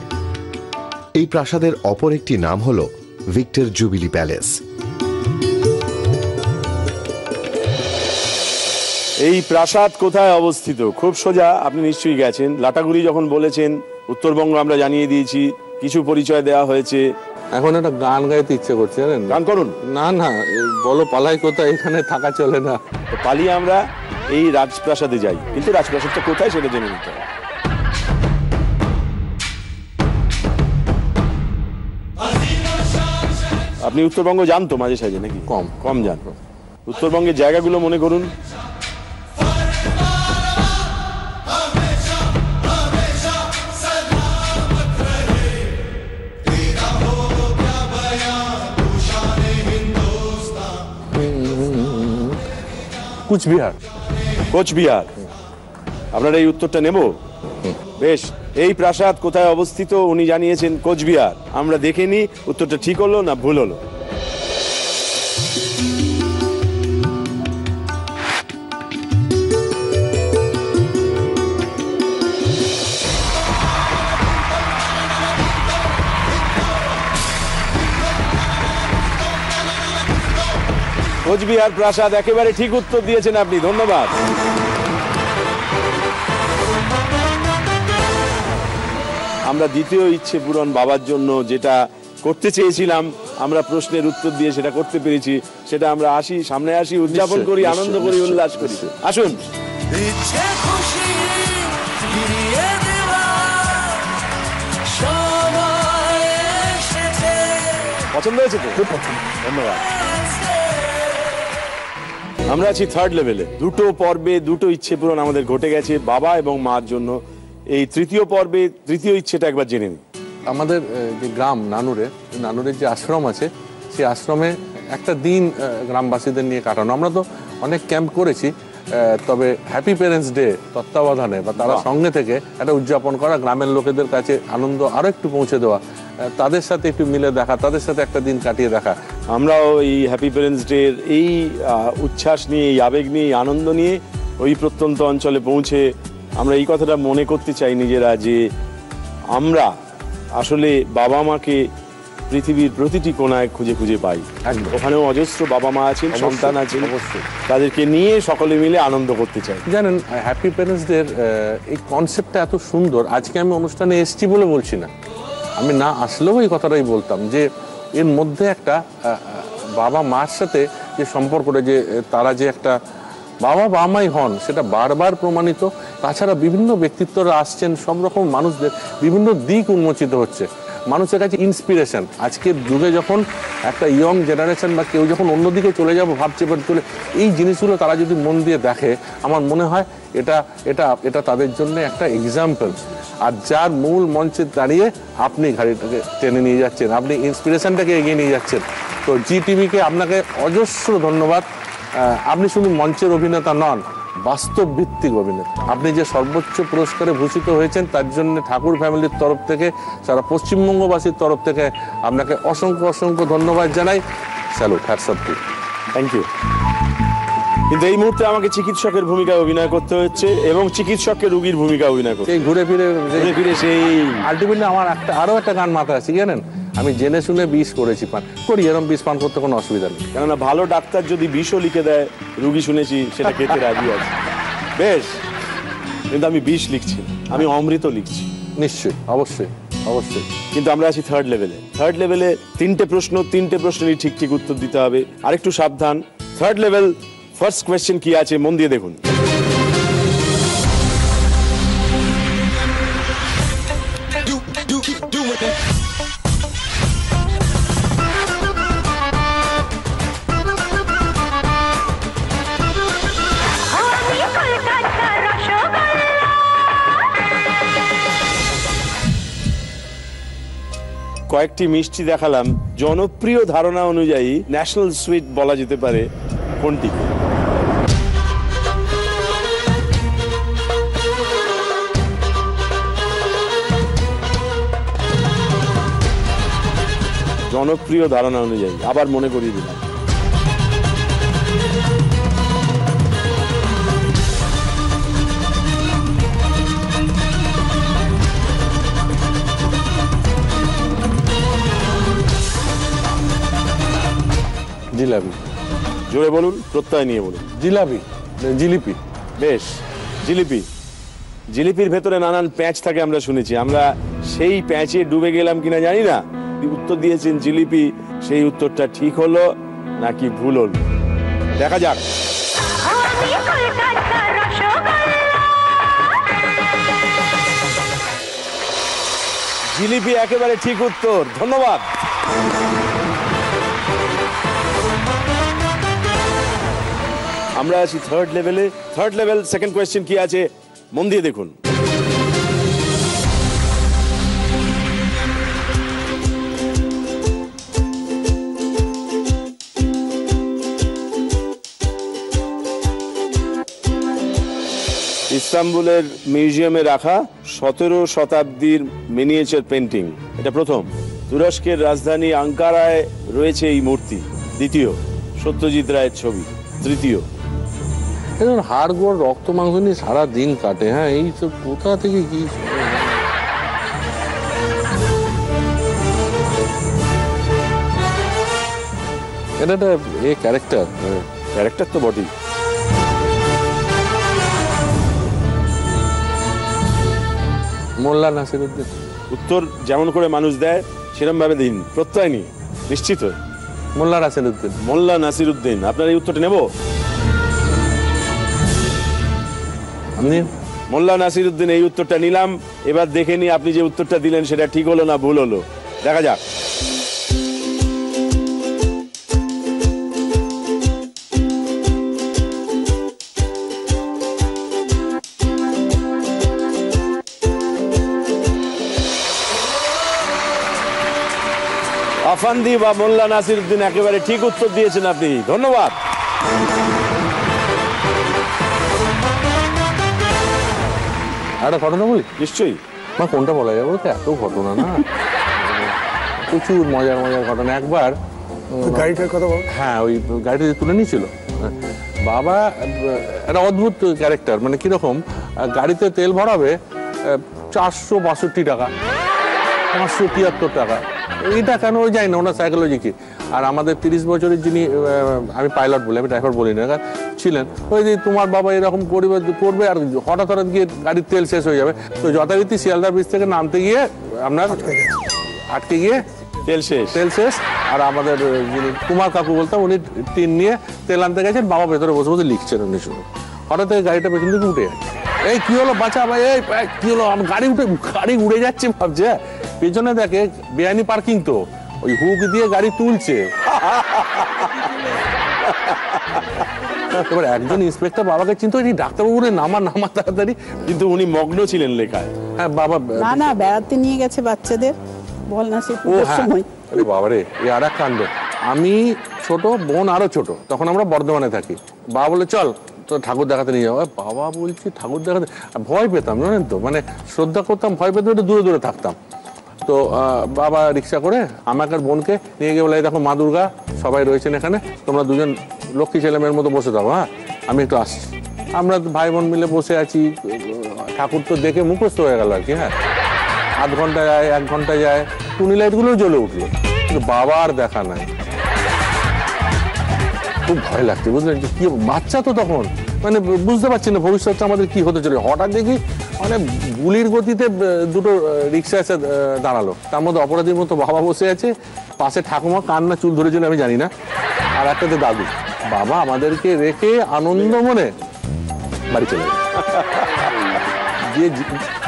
এই প্রাসাদের অপর একটি নাম হল ভিক্টর জুবিলি প্যালেস। এই প্রাসাদ কোথায় অবস্থিত? খুব সোজা, আপনি নিশ্চয়ই গেছেন। লাটাগুড়ি যখন বলেছেন উত্তরবঙ্গ আমরা জানিয়ে দিয়েছি, কিছু পরিচয় দেওয়া হয়েছে। এখন একটা গান গাইতে ইচ্ছে করছে জানেন। গান করুন। না না, বলো পালাই কোথায়, এখানে থাকা চলে না। পালিয়ে আমরা এই রাজপ্রাসাদে যাই, কিন্তু রাজপ্রাসাদটা কোথায় সেটা জেনে নিতে হবে। আপনি উত্তরবঙ্গ যান তো মাঝে সাঝে নাকি? কম কম যান। উত্তরবঙ্গের জায়গাগুলো মনে করুন। কুচবিহার। কোচবিহার। আপনারা এই উত্তরটা নেব? বেশ, এই প্রাসাদ কোথায় অবস্থিত উনি জানিয়েছেন কোচবিহার। আমরা দেখে নিই উত্তরটা ঠিক হলো না ভুল হলো। কোচবিহার প্রাসাদ, একেবারে ঠিক উত্তর দিয়েছেন আপনি, ধন্যবাদ। আমরা দ্বিতীয় ইচ্ছে পূরণ বাবার জন্য যেটা করতে চেয়েছিলাম, আমরা প্রশ্নের উত্তর দিয়ে সেটা করতে পেরেছি, সেটা আমরা সামনে আসি, উদযাপন করি, আনন্দ করি, উল্লাস করি। আসুন। পছন্দ হয়েছে তো? খুব পছন্দ, ধন্যবাদ। আমরা আছি থার্ড লেভেলে। দুটো পর্বে দুটো ইচ্ছে পূরণ আমাদের ঘটে গেছে বাবা এবং মার জন্য। এই তৃতীয় পর্বে তৃতীয় ইচ্ছেটা একবার জেনে নিই। আমাদের যে গ্রাম নানুরের যে আশ্রম আছে, সেই আশ্রমে একটা দিন গ্রামবাসীদের নিয়ে কাটানো। আমরা তো অনেক ক্যাম্প করেছি, তবে হ্যাপি প্যারেন্টস ডে তত্ত্বাবধানে বা তারা সঙ্গে থেকে একটা উদযাপন করা, গ্রামের লোকেদের কাছে আনন্দ আরো একটু পৌঁছে দেওয়া, তাদের সাথে একটু মিলে দেখা, তাদের সাথে একটা দিন কাটিয়ে দেখা। আমরাও এই হ্যাপি প্যারেন্টস ডে এই উচ্ছ্বাস নিয়ে, এই আবেগ নিয়ে, এই আনন্দ নিয়ে ওই প্রত্যন্ত অঞ্চলে পৌঁছে আমরা এই কথাটা মনে করতে চাই নিজেরা যে আমরা আসলে বাবা মাকে পৃথিবীর প্রতিটি কোণায় খুঁজে খুঁজে পাই। ওখানেও অজস্র বাবা মা আছেন, সন্তান আছেন, অবশ্যই তাদেরকে নিয়ে সকলে মিলে আনন্দ করতে চাই। জানেন, হ্যাপি প্যারেন্টস ডে এই কনসেপ্টটা এত সুন্দর। আজকে আমি অনুষ্ঠানে এসেছি বলে বলছি না, আমি না আসলেও এই কথাটাই বলতাম যে এর মধ্যে একটা বাবা মার সাথে যে সম্পর্কটা, যে তারা যে একটা বাবা মাই হন, সেটা বারবার প্রমাণিত। তাছাড়া বিভিন্ন ব্যক্তিত্বরা আসছেন, সব রকম মানুষদের বিভিন্ন দিক উন্মোচিত হচ্ছে, মানুষের কাছে ইন্সপিরেশন। আজকের যুগে যখন একটা ইয়ং জেনারেশন বা কেউ যখন অন্যদিকে চলে যাবো ভাবছে, চলে এই জিনিসগুলো তারা যদি মন দিয়ে দেখে, আমার মনে হয় এটা এটা এটা তাদের জন্য একটা এক্সাম্পল। আর যার মূল মঞ্চে দাঁড়িয়ে আপনি গাড়িটাকে টেনে নিয়ে যাচ্ছেন, আপনি ইন্সপিরেশনটাকে এগিয়ে নিয়ে যাচ্ছেন। তো জি টিভিকে আপনাকে অজস্র ধন্যবাদ। আপনি শুধু মঞ্চের অভিনেতা নন, বাস্তব ভিত্তিক অভিনেতা। আপনি যে সর্বোচ্চ পুরস্কারে ভূষিত হয়েছেন তার জন্য ঠাকুর ফ্যামিলির তরফ থেকে, সারা পশ্চিমবঙ্গবাসীর তরফ থেকে আপনাকে অসংখ্য অসংখ্য ধন্যবাদ জানাই। Salute, hats off to, thank you. কিন্তু এই মুহূর্তে আমাকে চিকিৎসকের ভূমিকায় অভিনয় করতে হচ্ছে এবং চিকিৎসককে রোগীর ভূমিকা অভিনয় করতে। সেই ঘুরে ফিরে সেই আলটিমেটলি আমার আরো একটা গান মাথায় আছে, জানেন, আমি জেনে শুনে বিষ করেছি পান করি, এরকম বিষ পান করতে কোনো অসুবিধা নেই। কেননা ভালো ডাক্তার যদি বিষও লিখে দেয়, রুগী শুনেছি সেটা খেতে রাজি আছে। বেশ, কিন্তু আমি বিষ লিখছি, আমি অমৃত লিখছি। নিশ্চয়ই, অবশ্যই অবশ্যই। কিন্তু আমরা আছি থার্ড লেভেলে। থার্ড লেভেলে তিনটে প্রশ্নেরই ঠিক ঠিক উত্তর দিতে হবে। আরেকটু সাবধান। থার্ড লেভেল ফার্স্ট কোয়েশ্চেন কি আছে মন দিয়ে দেখুন। কয়েকটি মিষ্টি দেখালাম, জনপ্রিয় ধারণা অনুযায়ী ন্যাশনাল সুইট বলা যেতে পারে কোনটি? জনপ্রিয় ধারণা অনুযায়ী আবার মনে করিয়ে দিলাম। জিলাপি। জোরে বলুন, প্রত্যয় নিয়ে বলুন। জিলাপি, জিলিপি। বেশ, জিলিপি। জিলিপির ভেতরে নানান প্যাঁচ থাকে আমরা শুনেছি, আমরা সেই প্যাঁচে ডুবে গেলাম কিনা জানি না। উত্তর দিয়েছেন জিলিপি, সেই উত্তরটা ঠিক হলো নাকি ভুল হলো দেখা যাক। জিলিপি একেবারে ঠিক উত্তর, ধন্যবাদ। আমরা আছি থার্ড লেভেলে। থার্ড লেভেল সেকেন্ড কোয়েশ্চেন কি আছে মন দিয়ে দেখুন। ইস্তাম্বুলের মিউজিয়ামে রাখা 17 শতাব্দীর মিনিয়েচার পেন্টিং, এটা প্রথম। তুরস্কের রাজধানী আঙ্কারায় রয়েছে এই মূর্তি, দ্বিতীয়। সত্যজিৎ রায়ের ছবি, তৃতীয়। এখন হাড়গোড় রক্ত মাংস নিয়ে সারা দিন কাটে, হ্যাঁ, এই তো কোথা থেকে কি এটা একটা ক্যারেক্টার। ক্যারেক্টার তো বটেই। মোল্লা নাসিরুদ্দিন। উত্তর যেমন করে মানুষ দেয় সেরকম ভাবে দিন, প্রত্যয় নিয়ে, নিশ্চিত। মোল্লা নাসিরুদ্দিন। মোল্লা নাসিরুদ্দিন, আপনার এই উত্তরটা নেব? আপনি? মোল্লা নাসিরুদ্দিন, এই উত্তরটা নিলাম। এবার দেখে নি আপনি যে উত্তরটা দিলেন সেটা ঠিক হলো না ভুল হলো, দেখা যাক। আফান্দি বা মোল্লা নাসিরুদ্দিন একেবারে ঠিক উত্তর দিয়েছেন আপনি, ধন্যবাদ। একটা ঘটনা বলি, নিশ্চয়ই। আমার কোনটা বলা যাবে, তো এত ঘটনা না, প্রচুর মজার মজার ঘটনা। একবার গাড়িটার কথা বল। হ্যাঁ, ওই গাড়িটা যে তুলে নিয়েছিল, বাবা একটা অদ্ভুত ক্যারেক্টার, মানে কিরকম, গাড়িতে তেল ভরাবে 462 টাকা, 573 টাকা, এটা কেন ওই যাই না, ওনার সাইকোলজি কি। আর আমাদের 30 বছরের যিনি, আমি পাইলট বলি, আমি ড্রাইভার বলি না, ছিলেন, ওই যে তোমার বাবা এরকম করবে আর হঠাৎ হঠাৎ গিয়ে গাড়ির তেল শেষ হয়ে যাবে, তো যথারীতি শিয়ালদা ব্রিজ থেকে নামতে গিয়ে আপনার আটকে গিয়ে তেল শেষ। আর আমাদের যিনি কুমার কাকু বলতাম, উনি টিন নিয়ে তেল আনতে গেছেন, বাবা ভেতরে বসে বসে লিখছেন উনি শুনে, হঠাৎ গাড়িটা পেছন থেকে উঠে যাচ্ছে। এই কি হলো বাঁচা ভাই, এই কি হলো, আমার গাড়ি উড়ে যাচ্ছে ভাবছে, পেছনে দেখে বেআইনি পার্কিং, তো ওই হুক দিয়ে গাড়ি তুলছে। এবার একজন ইন্সপেক্টর বাবাকে চিন্তা, ডাক্তারবাবু নামা তাড়াতাড়ি, কিন্তু উনি মগ্ন ছিলেন লেখায়। হ্যাঁ বাবা, না বেড়াতে নিয়ে গেছে বাচ্চাদের, বল না সে ও হ্যাঁ, আরে বাবারে, এই আর এক কাণ্ড। আমি ছোট, বোন আরো ছোট, তখন আমরা বর্ধমানে থাকি। বাবা বলে চল তো ঠাকুর দেখাতে নিয়ে যাবো। বাবা বলছি ঠাকুর দেখাতে, ভয় পেতাম জানেন তো, মানে শ্রদ্ধা করতাম, ভয় পেতাম, একটু দূরে দূরে থাকতাম। তো বাবা রিক্সা করে আমাকে আর বোনকে নিয়ে গিয়ে বলে, দেখো মা দুর্গা সবাই রয়েছেন এখানে, তোমরা দুজন লক্ষ্মী ছেলে মেয়ের মতো বসে থাকো, হ্যাঁ আমি একটু আসছি। আমরা ভাই বোন মিলে বসে আছি, ঠাকুর তো দেখে মুখস্থ হয়ে গেল আর কি। হ্যাঁ, আধ ঘন্টা যায়, 1 ঘন্টা যায়, টুনি লাইটগুলোও জ্বলে উঠলো, কিন্তু বাবা আর দেখা নাই। খুব ভয় লাগছে, বুঝলেন, কি বাচ্চা তো তখন, মানে বুঝতে পারছি না ভবিষ্যৎটা আমাদের কি হতে চলে। হঠাৎ দেখি মানে গুলির গতিতে দুটো রিক্সা এসে দাঁড়ালো, তার মধ্যে অপরাধীর মতো বাবা বসে আছে, পাশে ঠাকুমা কান্না চুল ধরেছিল আমি জানি না, আর একটাতে দাদু। বাবা আমাদেরকে রেখে আনন্দ মনে বাড়ি চলে গেল।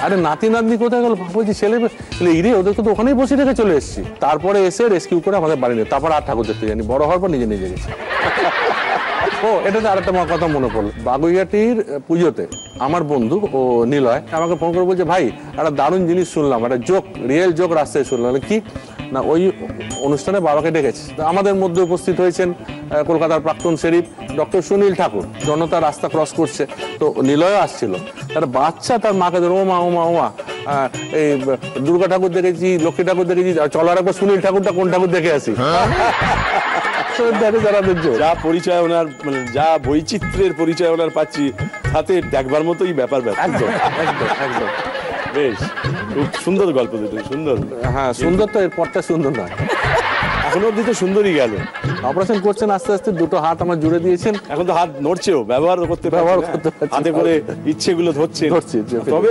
আরে নাতি নাতনি কোথায় গেল, বলছি ছেলে ইরে, ওদেরকে তো ওখানেই বসে রেখে চলে এসেছি। তারপরে এসে রেস্কিউ করে আমাদের বাড়ি নিয়ে, তারপর আর ঠাকুর দেখতে জানি, বড় হওয়ার পর নিজে গেছি। ও এটাতে আরেকটা কথা মনে পড়লো, বাগুইয়াটির পুজোতে আমার বন্ধু ও নিলয় আমাকে ফোন করে বলছে, ভাই একটা দারুণ জিনিস শুনলাম, একটা জোক, রিয়েল জোক রাস্তায় শুনলাম। কি না, ওই অনুষ্ঠানে বাবাকে ডেকেছে, আমাদের মধ্যে উপস্থিত হয়েছেন কলকাতার প্রাক্তন শেরিফ ডক্টর সুনীল ঠাকুর। জনতা রাস্তা ক্রস করছে, তো নিলয় আসছিল, তার বাচ্চা তার মাকে ধরে, ওমা ওমা ওমা, এই দুর্গা ঠাকুর দেখেছি, লক্ষ্মী ঠাকুর দেখেছি, চলার একবার সুনীল ঠাকুরটা কোন ঠাকুর দেখে আসি। যা পরিচয় ওনার, মানে যা বৈচিত্র্যের পরিচয় ওনার পাচ্ছি, তাতে দেখবার মতোই ব্যাপার। একদম একদম একদম, বেশ, খুব সুন্দর গল্প দুটো, সুন্দর। হ্যাঁ সুন্দর, তো এর পরটা সুন্দর নয়, এখন অব্দি তো সুন্দরই গেল। অপারেশন করছেন আস্তে আস্তে, দুটো হাত আমার জুড়ে দিয়েছেন, এখন তো হাত নড়ছেও, ব্যবহার করতে হাতে করে ইচ্ছেগুলো ধরছে। তবে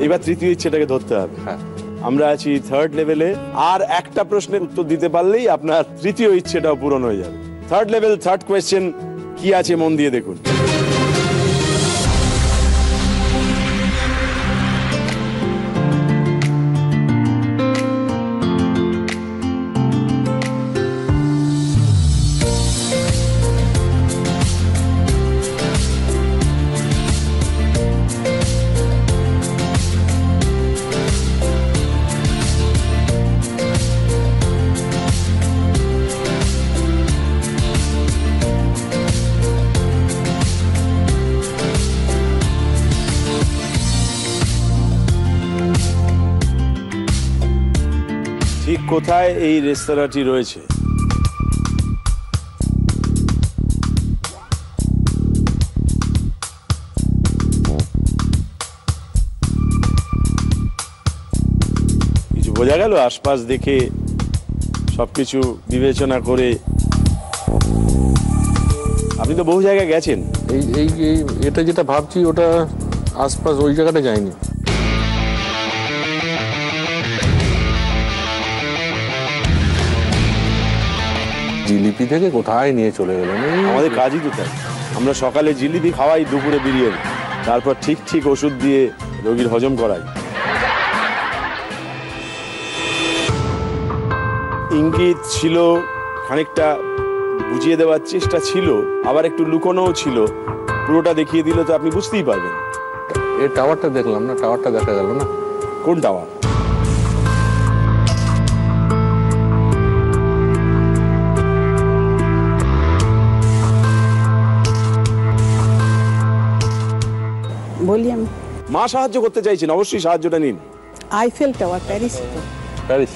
এবার তৃতীয় ইচ্ছেটাকে ধরতে হবে। হ্যাঁ, আমরা আছি 3rd লেভেলে, আর একটা প্রশ্নের উত্তর দিতে পারলেই আপনার তৃতীয় ইচ্ছেটাও পূরণ হয়ে যাবে। 3rd লেভেল, 3rd কোয়েশ্চেন, কি আছে মন দিয়ে দেখুন। ঠিক কোথায় এই রেস্তোরাঁটি রয়েছে? কিছু বোঝা গেল আশপাশ দেখে, সবকিছু বিবেচনা করে? আপনি তো বহু জায়গায় গেছেন। এই এটা যেটা ভাবছি ওটা আশপাশ ওই জায়গাটা যায়নি। জিলিপি থেকে কোথায় নিয়ে চলে গেল। আমাদের কাজই তো তাই, আমরা সকালে জিলিপি খাওয়াই, দুপুরে বিরিয়ানি, তারপর ঠিক ঠিক ওষুধ দিয়ে রোগীর হজম করাই। ইঙ্গিত ছিল, খানিকটা বুঝিয়ে দেওয়ার চেষ্টা ছিল, আবার একটু লুকোনোও ছিল। পুরোটা দেখিয়ে দিলে তো আপনি বুঝতেই পারবেন। এই টাওয়ারটা দেখলাম না, টাওয়ারটা দেখা গেল না। কোন টাওয়ার? বলি আমি, মা সাহায্য করতে চাইছেন, অবশ্যই সাহায্যটা নিন। আইফেল টাওয়ার, প্যারিস তো। প্যারিস।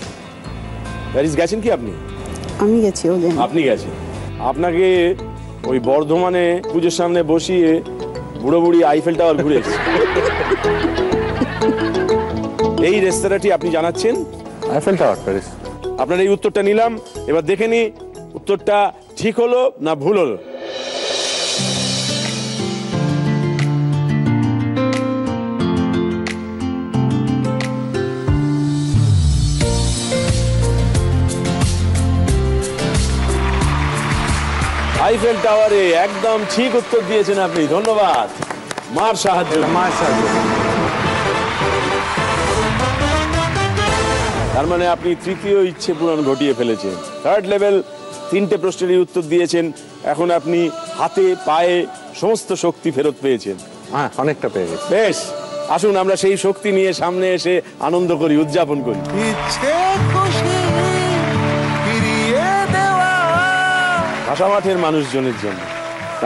প্যারিস গেছেন কি আপনি? আমি গেছি, ও জানি। আপনি গেছেন। আপনাকে ওই বর্ধমানে পুজোর সামনে বসিয়ে বুড়ো বুড়ি আইফেল টাওয়ার ঘুরে এসেছে। এই রেস্তোরাঁটি আপনি জানাচ্ছেন আইফেল টাওয়ার, প্যারিস। আপনার এই উত্তরটা নিলাম। এবার দেখে নি উত্তরটা ঠিক হলো না ভুল হলো। আইফেল টাওয়ারে একদম ঠিক উত্তর দিয়েছেন আপনি, ধন্যবাদ। মার সাহায্য, মায়ের সাহায্য। তার মানে আপনি তৃতীয় ইচ্ছে পূরণ ঘটিয়ে ফেলেছেন। থার্ড লেভেল 3টে প্রশ্নের উত্তর দিয়েছেন। এখন আপনি হাতে পায়ে সমস্ত শক্তি ফেরত পেয়েছেন। হ্যাঁ, অনেকটা পেয়ে গেছি। বেশ, আসুন আমরা সেই শক্তি নিয়ে সামনে এসে আনন্দ করি, উদযাপন করি। ইচ্ছে খুশি ফিরিয়ে দেওয়া ভাষা মাঠের মানুষজনের জন্য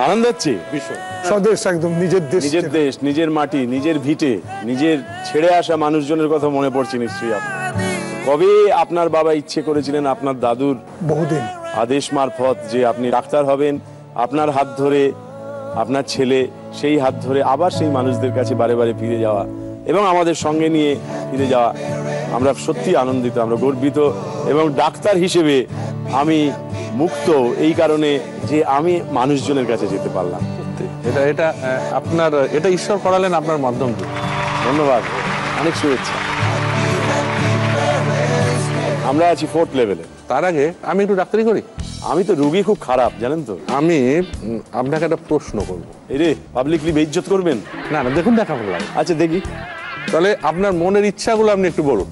আনন্দ হচ্ছে ভীষণ। স্বদেশ, একদম নিজের দেশ। নিজের দেশ, নিজের মাটি, নিজের ভিটে, নিজের ছেড়ে আসা মানুষজনের কথা মনে পড়ছে নিশ্চয়ই আপনার। কবে আপনার বাবা ইচ্ছে করেছিলেন আপনার দাদুর বহুদিন। আদেশ মারফত যে আপনি ডাক্তার হবেন, আপনার হাত ধরে আপনার ছেলে সেই হাত ধরে আবার সেই মানুষদের কাছে বারে বারে ফিরে যাওয়া এবং আমাদের সঙ্গে নিয়ে ফিরে যাওয়া, আমরা সত্যি আনন্দিত, আমরা গর্বিত। এবং ডাক্তার হিসেবে আমি মুক্ত এই কারণে যে আমি মানুষজনের কাছে যেতে পারলাম। এটা এটা আপনার, এটা ঈশ্বর করালেন আপনার মাধ্যম দিয়ে। ধন্যবাদ, অনেক শুভেচ্ছা। আমরা আছি 4th লেভেলে। তার আগে আমি একটু ডাক্তারি করি। আমি তো রুগী খুব খারাপ জানেন তো। আমি আপনাকে একটা প্রশ্ন করব। এরে পাবলিকলি বেইজ্জত করবেন? না না, দেখুন, দেখা ভালো লাগে। আচ্ছা দেখি। তাহলে আপনার মনের ইচ্ছাগুলো আপনি একটু বলুন।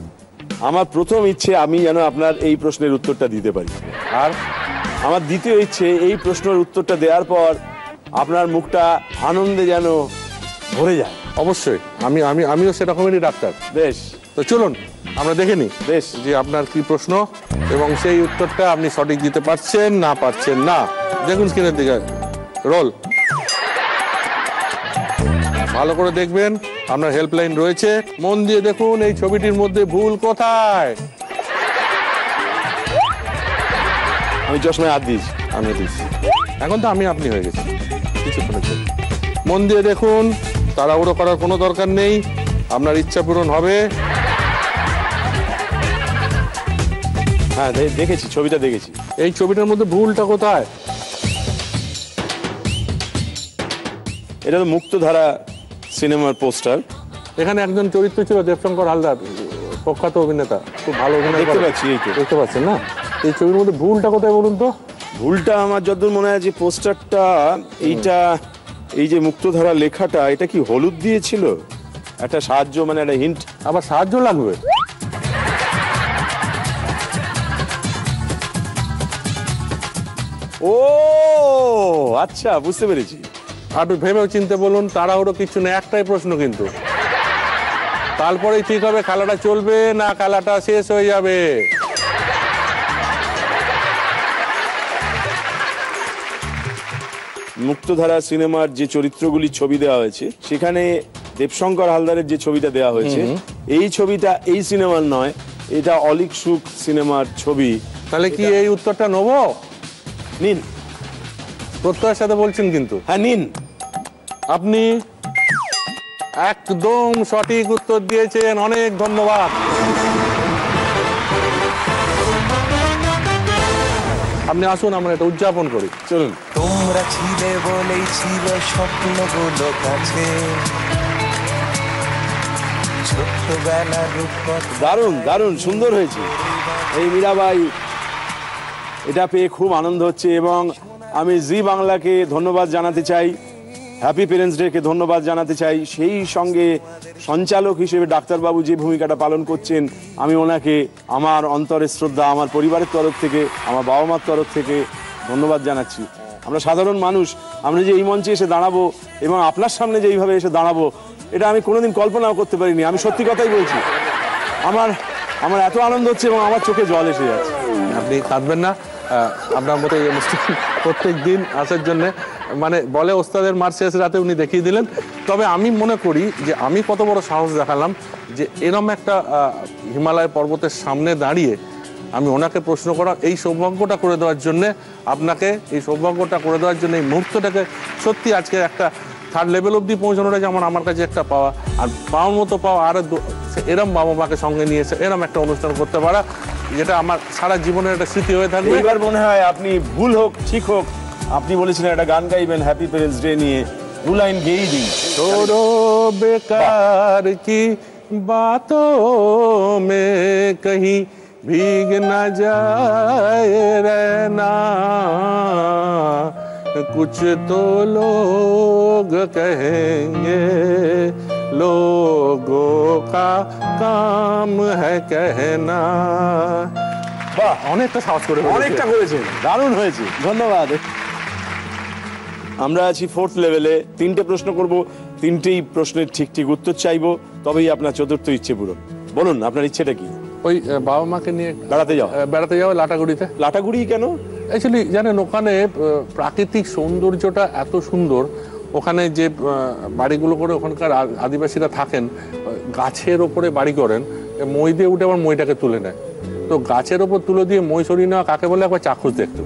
আমার প্রথম ইচ্ছে আমি যেন আপনার এই প্রশ্নের উত্তরটা দিতে পারি, আর আমার দ্বিতীয় ইচ্ছে এই প্রশ্নের উত্তরটা দেওয়ার পর আপনার মুখটা আনন্দে যেন ভরে যায়। অবশ্যই আমিও সেরকমেরই ডাক্তার। বেশ, তো চলুন আমরা দেখে নিই বেশ। যে আপনার কি প্রশ্ন এবং সেই উত্তরটা আপনি সঠিক দিতে পারছেন না পারছেন না। দেখুন স্ক্রিনের দিকে, রোল। ভালো করে দেখবেন, আপনার হেল্পলাইন রয়েছে, মন দিয়ে দেখুন এই ছবিটির মধ্যে ভুল কোথায়। আমি চশমায় হাত দিয়েছি। আমি দিচ্ছি, এখন তো আমি আপনি হয়ে গেছি কিছুক্ষণের জন্য। মন দিয়ে দেখুন, তাড়াহুড়ো করার কোনো দরকার নেই, আপনার ইচ্ছা পূরণ হবে। হ্যাঁ দেখেছি, ছবিটা দেখেছি। এই ছবিটার মধ্যে ভুলটা কোথায়? এটা তো মুক্তধারা সিনেমার পোস্টার। এখানে একজন চরিত্র ছিল দেবশঙ্কর হালদার, প্রখ্যাত অভিনেতা, খুব ভালো অভিনয় দেখতে করে। পাচ্ছি, এই তো। দেখতে পাচ্ছেন না? এই ছবির মধ্যে ভুলটা কোথায় বলুন তো? ভুলটা আমার যতদূর মনে হয় যে পোস্টারটা এইটা, এই যে মুক্তধারা লেখাটা, এটা কি হলুদ দিয়েছিল? একটা সাহায্য, মানে একটা হিন্ট। আবার সাহায্য লাগবে? ও আচ্ছা, বুঝতে পেরেছি। আপনি ভেবেও চিনতে বলুন, তাড়াহুড়ো কিছু না, একটাই প্রশ্ন কিন্তু। তারপরেই ঠিক হবে খেলাটা চলবে না খেলাটা শেষ হয়ে যাবে। মুক্তধারা সিনেমার যে চরিত্রগুলি ছবি দেওয়া হয়েছে, সেখানে দেবশঙ্কর হালদারের যে ছবিটা দেওয়া হয়েছে, এই ছবিটা এই সিনেমার নয়, এটা অলিক সুখ সিনেমার ছবি। তাহলে কি এই উত্তরটা নেবো? নিন। প্রত্যয়ের সাথে বলছেন কিন্তু। হ্যাঁ নিন। আপনি একদম সঠিক উত্তর দিয়েছেন, অনেক ধন্যবাদ। আপনি আসুন, আমরা এটা উদযাপন করি, চলুন। তোমরা ছিলে বলেই ছিল স্বপ্নগুলো কাছে, ছোট্টবেলার রূপকথা। দারুণ দারুণ সুন্দর হয়েছে এই মীরাবাই, এটা পেয়ে খুব আনন্দ হচ্ছে। এবং আমি জি বাংলাকে ধন্যবাদ জানাতে চাই, হ্যাপি পেরেন্টস ডে কে ধন্যবাদ জানাতে চাই। সেই সঙ্গে সঞ্চালক হিসেবে ডাক্তারবাবু যে ভূমিকাটা পালন করছেন, আমি ওনাকে আমার অন্তরের শ্রদ্ধা, আমার পরিবারের তরফ থেকে, আমার বাবা মার তরফ থেকে ধন্যবাদ জানাচ্ছি। আমরা সাধারণ মানুষ, আমরা যে এই মঞ্চে এসে দাঁড়াবো এবং আপনার সামনে যে এইভাবে এসে দাঁড়াবো, এটা আমি কোনোদিন কল্পনাও করতে পারিনি। আমি সত্যি কথাই বলছি, আমার এত আনন্দ হচ্ছে এবং আমার চোখে জল এসে যাচ্ছে। আপনি কাঁদবেন না, আপনার মতো এই অনুষ্ঠান প্রত্যেক দিন আসার জন্য মানে বলে ওস্তাদের মার শেষ রাতে উনি দেখিয়ে দিলেন। তবে আমি মনে করি যে আমি কত বড় সাহস দেখালাম যে এরম একটা হিমালয় পর্বতের সামনে দাঁড়িয়ে আমি ওনাকে প্রশ্ন করা, এই সৌভাগ্যটা করে দেওয়ার জন্যে আপনাকে, এই সৌভাগ্যটা করে দেওয়ার জন্য এই মুহূর্তটাকে সত্যি আজকে একটা থার্ড লেভেল অবধি পৌঁছানোটা যেমন আমার কাছে একটা পাওয়া, আর পাওয়ার মতো পাওয়া আর এরম বাবা মাকে সঙ্গে নিয়ে এসে এরম একটা অনুষ্ঠান করতে পারা, যেটা আমার সারা জীবনের একটা স্মৃতি হয়ে থাকবে। এবার মনে হয় আপনি ভুল হোক ঠিক হোক, আপনি বলেছিলেন একটা গান গাইবেন হ্যাপি প্যারেন্টস ডে নিয়ে, 2 লাইন গেয়েই দিন। छोड़ो बेकार की बातों में कहीं भीग न जाए रहना, कुछ तो लोग कहेंगे, लोगों का काम है कहना। বাহ, অনেকটা সাহস করে অনেকটা করেছেন, দারুণ হয়েছে, ধন্যবাদ। আমরা আছি 4th লেভেলে, 3টে প্রশ্ন করব, 3টেই প্রশ্নের ঠিক ঠিক উত্তর চাইবো, তবেই আপনার চতুর্থ ইচ্ছে পূরণ। বলুন আপনার ইচ্ছেটা কি? ওই বাবা মাকে নিয়ে বেড়াতে যাওয়া লাটাগুড়িতে। লাটাগুড়ি কেন? অ্যাকচুয়ালি জানেন ওখানে প্রাকৃতিক সৌন্দর্যটা এত সুন্দর, ওখানে যে বাড়িগুলো করে ওখানকার আদিবাসীরা থাকেন, গাছের ওপরে বাড়ি করেন, মই দিয়ে উঠে আবার মইটাকে তুলে নেয়। তো গাছের ওপর তুলে দিয়ে মই সরিয়ে নেওয়া কাকে বলে একবার চাক্ষুষ দেখতে,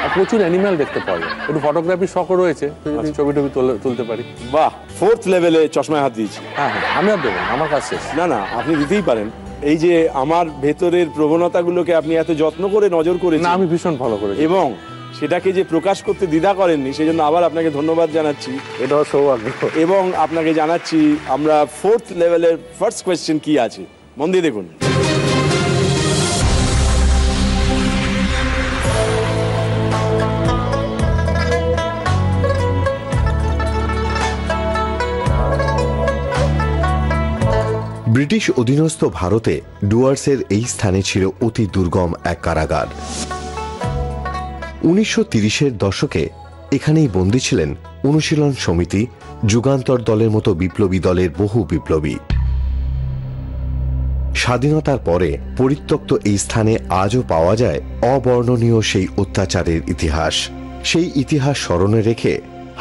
আর প্রচুর অ্যানিম্যাল দেখতে পাওয়া যায়। একটু ফটোগ্রাফির শখও রয়েছে, যদি ছবি টবি তুলতে পারি। বাহ, 4th লেভেলে চশমায় হাত দিয়েছি। হ্যাঁ হ্যাঁ, আমি আর দেবো, আমার কাছে শেষ। না না, আপনি দিতেই পারেন। এই যে আমার ভেতরের প্রবণতাগুলোকে আপনি এত যত্ন করে নজর করেছেন, না আমি ভীষণ ফলো করেছি, এবং সেটাকে যে প্রকাশ করতে দ্বিধা করেননি, সেই জন্য আবার আপনাকে ধন্যবাদ জানাচ্ছি। এটাও সৌভাগ্য। এবং আপনাকে জানাচ্ছি আমরা 4th লেভেলের ফার্স্ট কোয়েশ্চেন কি আছে, মন দিয়ে দেখুন। ব্রিটিশ অধীনস্থ ভারতে ডুয়ার্সের এই স্থানে ছিল অতি দুর্গম এক কারাগার। 1930-এর দশকে এখানেই বন্দী ছিলেন অনুশীলন সমিতি, যুগান্তর দলের মতো বিপ্লবী দলের বহু বিপ্লবী। স্বাধীনতার পরে পরিত্যক্ত এই স্থানে আজও পাওয়া যায় অবর্ণনীয় সেই অত্যাচারের ইতিহাস। সেই ইতিহাস স্মরণে রেখে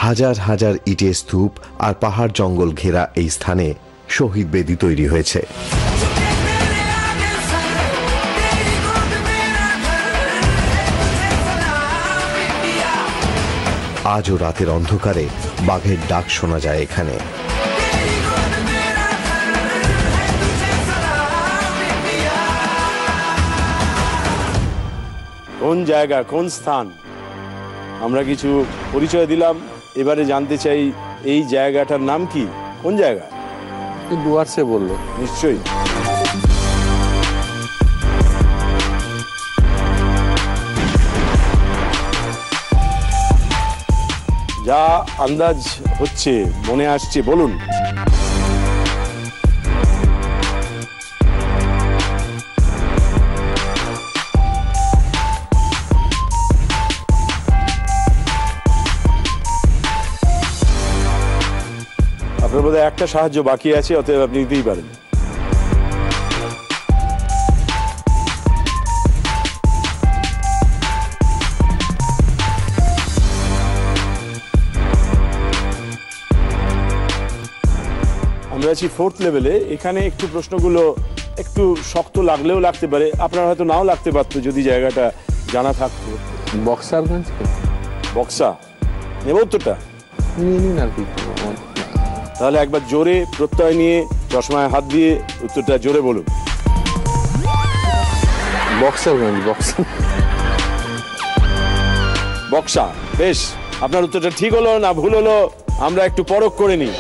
হাজার হাজার ইটের স্তূপ আর পাহাড় জঙ্গল ঘেরা এই স্থানে শহীদ বেদি তৈরি হয়েছে। আজও রাতের অন্ধকারে বাঘের ডাক শোনা যায় এখানে। কোন জায়গা, কোন স্থান, আমরা কিছু পরিচয় দিলাম, এবারে জানতে চাই এই জায়গাটার নাম কি, কোন জায়গা? ডুয়ার্সে বললো নিশ্চয়ই। যা আন্দাজ হচ্ছে, মনে আসছে, বলুন। আপনার বোধহয় একটা সাহায্য বাকি আছে, অতএব আপনি দিতেই পারেন। আমরা আছি 4th লেভেলে, এখানে একটু প্রশ্নগুলো একটু শক্ত লাগলেও লাগতে পারে, আপনার হয়তো নাও লাগতে পারতো যদি জায়গাটা জানা থাকতো। বক্সারগঞ্জ। বক্সা নেব উত্তরটা? নিন আর কি। তাহলে একবার জোরে প্রত্যয় নিয়ে চশমায় হাত দিয়ে উত্তরটা জোরে বলুন। বক্সারগঞ্জ। বক্সা, বেশ। আপনার উত্তরটা ঠিক হলো না ভুল হলো আমরা একটু পরখ করে নিই।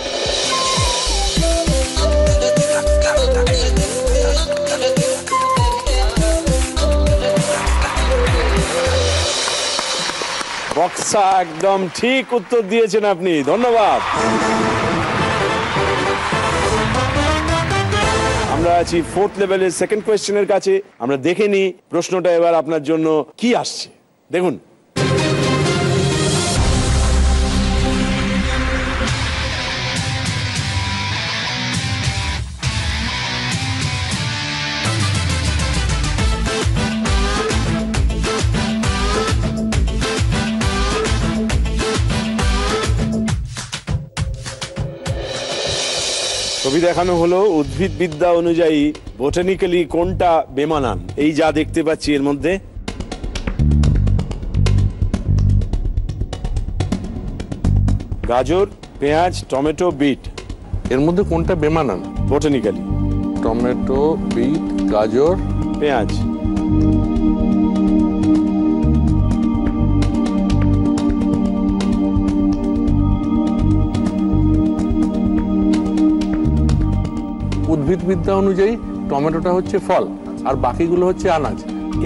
বক্সা একদম ঠিক উত্তর দিয়েছেন আপনি, ধন্যবাদ। আমরা আছি 4th লেভেলের সেকেন্ড কোয়েশ্চেনের কাছে। আমরা দেখে নিই প্রশ্নটা এবার আপনার জন্য কি আসছে, দেখুন। দেখানো হলো উদ্ভিদবিদ্যা অনুযায়ী বোটানিক্যালি কোনটা বেমানান। এই যা দেখতে পাচ্ছি এর মধ্যে গাজর, পেঁয়াজ, টমেটো, বিট, এর মধ্যে কোনটা বেমানান? বোটানিক্যালি টমেটো, বিট, গাজর, পেঁয়াজ। উদ্ভিদবিদ্যা অনুযায়ী টমেটোটা হচ্ছে ফল আর বাকিগুলো হচ্ছে আনাজ।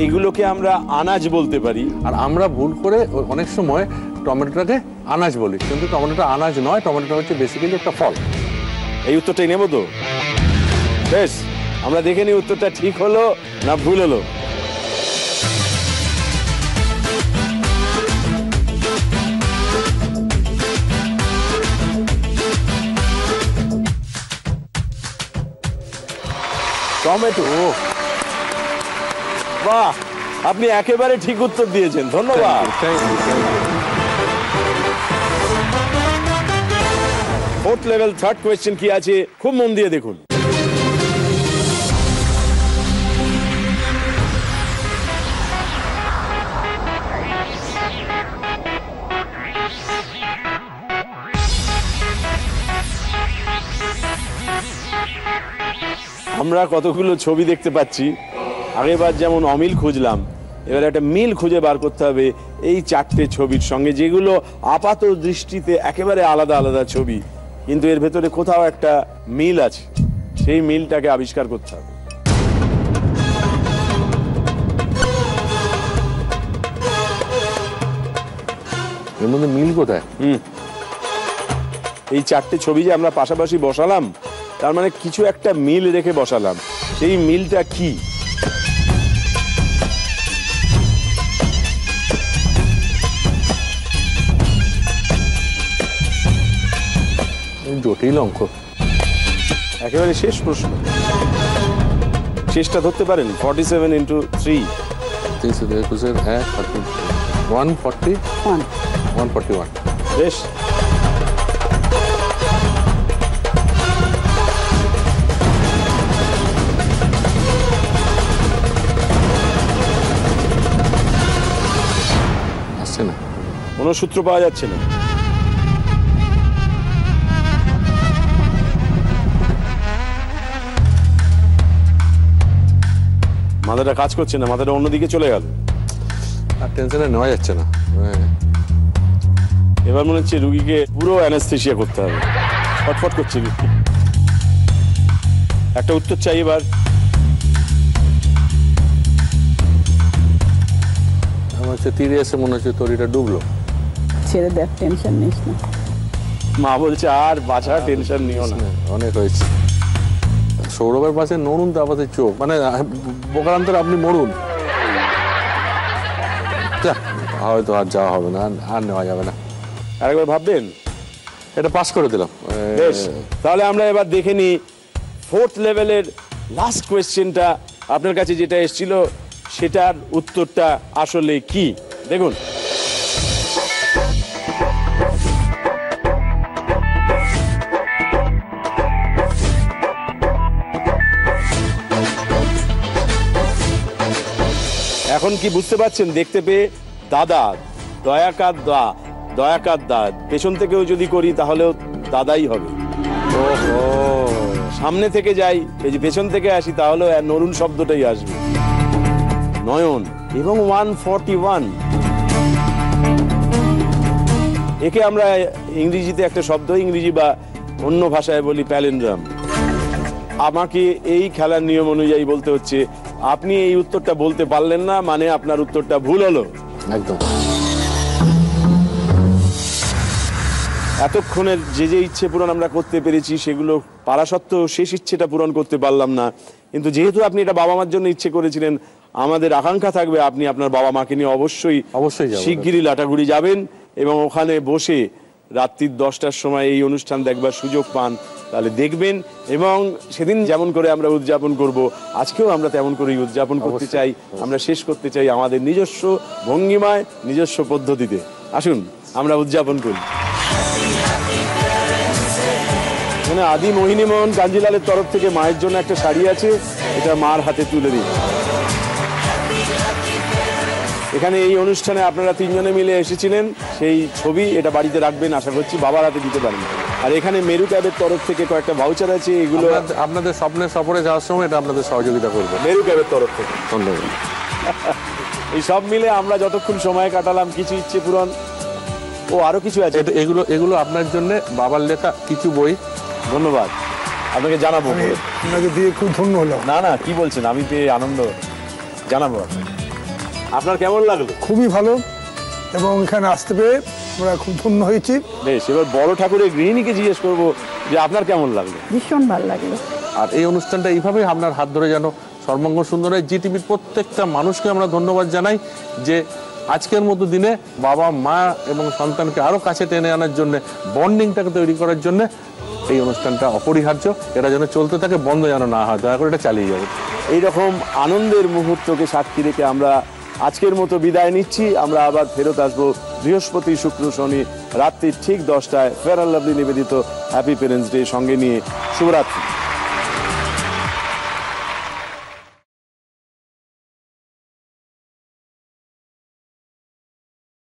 এগুলোকে আমরা আনাজ বলতে পারি। আর আমরা ভুল করে অনেক সময় টমেটোটাকে আনাজ বলি, কিন্তু টমেটোটা আনাজ নয়, টমেটোটা হচ্ছে বেসিক্যালি একটা ফল। এই উত্তরটাই নেব তো? বেশ, আমরা দেখে নিই উত্তরটা ঠিক হলো না ভুল হলো। টমেটো। বাহ, আপনি একেবারে ঠিক উত্তর দিয়েছেন, ধন্যবাদ। ফোর্থ লেভেল থার্ড কোয়েশ্চেন কি আছে খুব মন দিয়ে দেখুন। আমরা কতগুলো ছবি দেখতে পাচ্ছি, আগেরবার যেমন অমিল খুঁজলাম, এবার একটা মিল খুঁজে বার করতে হবে এই চারটে ছবির সঙ্গে, যেগুলো আপাত দৃষ্টিতে একেবারে আলাদা আলাদা ছবি, কিন্তু এর ভেতরে কোথাও একটা মিল আছে, সেই মিলটাকে আবিষ্কার করতে হবে। এর মধ্যে মিল কোথায়? এই চারটে ছবি যে আমরা পাশাপাশি বসালাম, তার মানে কিছু একটা মিল রেখে বসালাম, সেই মিলটা কি? জটিল অঙ্ক, একেবারে শেষ প্রশ্ন, শেষটা ধরতে পারেন? 47 × 3 141। বেশ, আসছে না, কোনো সূত্র পাওয়া যাচ্ছে না। মাথাটা কাজ করছে না, মাথাটা অন্যদিকে চলে গেল। আর টেনশনে নেওয়া যাচ্ছে না। এবার মনে হচ্ছে রুগীকে পুরো অ্যানাস্থেসিয়া করতে হবে, ফটফট করছে। একটা উত্তর চাই এবার। আমার হচ্ছে তীরে এসে মনে হচ্ছে তরিটা ডুবলো। ছেড়ে দেখ, টেনশন নিস না। মা বলছে আর বাছা, টেনশন নিও না, অনেক হয়েছে। সৌরভের পাশে নড়ুন, তার পাশে চোখ, মানে বোকারান্তরে আপনি মরুন। হয়তো আর যাওয়া হবে না, আর নেওয়া যাবে না। আরেকবার ভাববেন। এটা পাস করে দিলাম। বেশ, তাহলে আমরা এবার দেখে নিই ফোর্থ লেভেলের লাস্ট কোয়েশ্চেনটা আপনার কাছে যেটা এসেছিল, সেটার উত্তরটা আসলে কি দেখুন। এখন কি বুঝতে পারছেন? দেখতে পেয়ে দাদা, দয়াকার দা, দয়াকার দা, পেছন থেকেও যদি করি তাহলেও দাদাই হবে। ওহো, সামনে থেকে যাই, এই যে পেছন থেকে আসি, তাহলে নরুন শব্দটাই আসবে। নয়ন এবং 141, একে আমরা ইংরেজিতে একটা শব্দ, ইংরেজি বা অন্য ভাষায় বলি প্যালিন্ড্রাম। আমাকে এই খেলার নিয়ম অনুযায়ী বলতে হচ্ছে, আপনি এই উত্তরটা বলতে পারলেন না, মানে আপনার উত্তরটা ভুল হলো। একদম। এতক্ষণের যে যে ইচ্ছে পূরণ আমরা করতে পেরেছি, সেগুলো পারা সত্ত্বেও শেষ ইচ্ছেটা পূরণ করতে পারলাম না। কিন্তু যেহেতু আপনি এটা বাবা মার জন্য ইচ্ছে করেছিলেন, আমাদের আকাঙ্ক্ষা থাকবে আপনি আপনার বাবা মাকে নিয়ে অবশ্যই শিগগিরই লাটাগুড়ি যাবেন এবং ওখানে বসে রাত্রির 10টার সময় এই অনুষ্ঠান দেখবার সুযোগ পান, তাহলে দেখবেন। এবং সেদিন যেমন করে আমরা উদযাপন করব, আজকেও আমরা তেমন করেই উদযাপন করতে চাই। আমরা শেষ করতে চাই আমাদের নিজস্ব ভঙ্গিমায়, নিজস্ব পদ্ধতিতে। আসুন আমরা উদযাপন করি। এখানে আদি মোহিনী মোহন কাঞ্জিলালের তরফ থেকে মায়ের জন্য একটা শাড়ি আছে, এটা মার হাতে তুলে দিই। এখানে এই অনুষ্ঠানে আপনারা তিনজনে মিলে এসেছিলেন, সেই ছবি এটা বাড়িতে রাখবেন, আশা করছি বাবার হাতে দিতে পারেন। আর এখানে মেরু ক্যাবের তরফ থেকে কয়েকটা ভাউচার আছে, এগুলো আপনাদের স্বপ্নের সফরে যাওয়ার সময় এটা আপনাদের সহযোগিতা করবে মেরু ক্যাবের তরফ থেকে। ধন্যবাদ। এই সব মিলে আমরা যতক্ষণ সময় কাটালাম, কিছু ইচ্ছে পূরণ ও আরো কিছু আছে। এগুলো এগুলো আপনার জন্য বাবার লেখা কিছু বই। ধন্যবাদ, আপনাকে জানাবো। আমি আপনাকে দিয়ে খুব ধন্য হলাম। না না, কি বলছেন, আমি পেয়ে আনন্দ জানাবো। আপনার কেমন লাগলো? খুবই ভালো, এবং এখানে আসতে পেরে আমরা খুব ধন্য হয়েছি। বেশ, এবার বড় ঠাকুরের গৃহিণীকে জিজ্ঞেস করবো যে আপনার কেমন লাগলো। ভীষণ ভালো লাগলো। আর এই অনুষ্ঠানটা এইভাবেই আপনার হাত ধরে যেন সর্বাঙ্গ সুন্দর হয়। জি টিভির প্রত্যেকটা মানুষকে আমরা ধন্যবাদ জানাই যে আজকের মতো দিনে বাবা মা এবং সন্তানকে আরো কাছে টেনে আনার জন্য, বন্ডিংটাকে তৈরি করার জন্য এই অনুষ্ঠানটা অপরিহার্য। এটা যেন চলতে থাকে, বন্ধ যেন না হয়, দয়া করে এটা চালিয়ে যাবে। এইরকম আনন্দের মুহূর্তকে সাক্ষী রেখে আমরা আজকের মতো বিদায় নিচ্ছি। আমরা আবার ফেরত আসবো বৃহস্পতি, শুক্র, শনি রাত্রি ঠিক 10টায় ফেয়ার অ্যান্ড লাভলি নিবেদিত হ্যাপি প্যারেন্টস ডে সঙ্গে নিয়ে। শুভরাত্রি।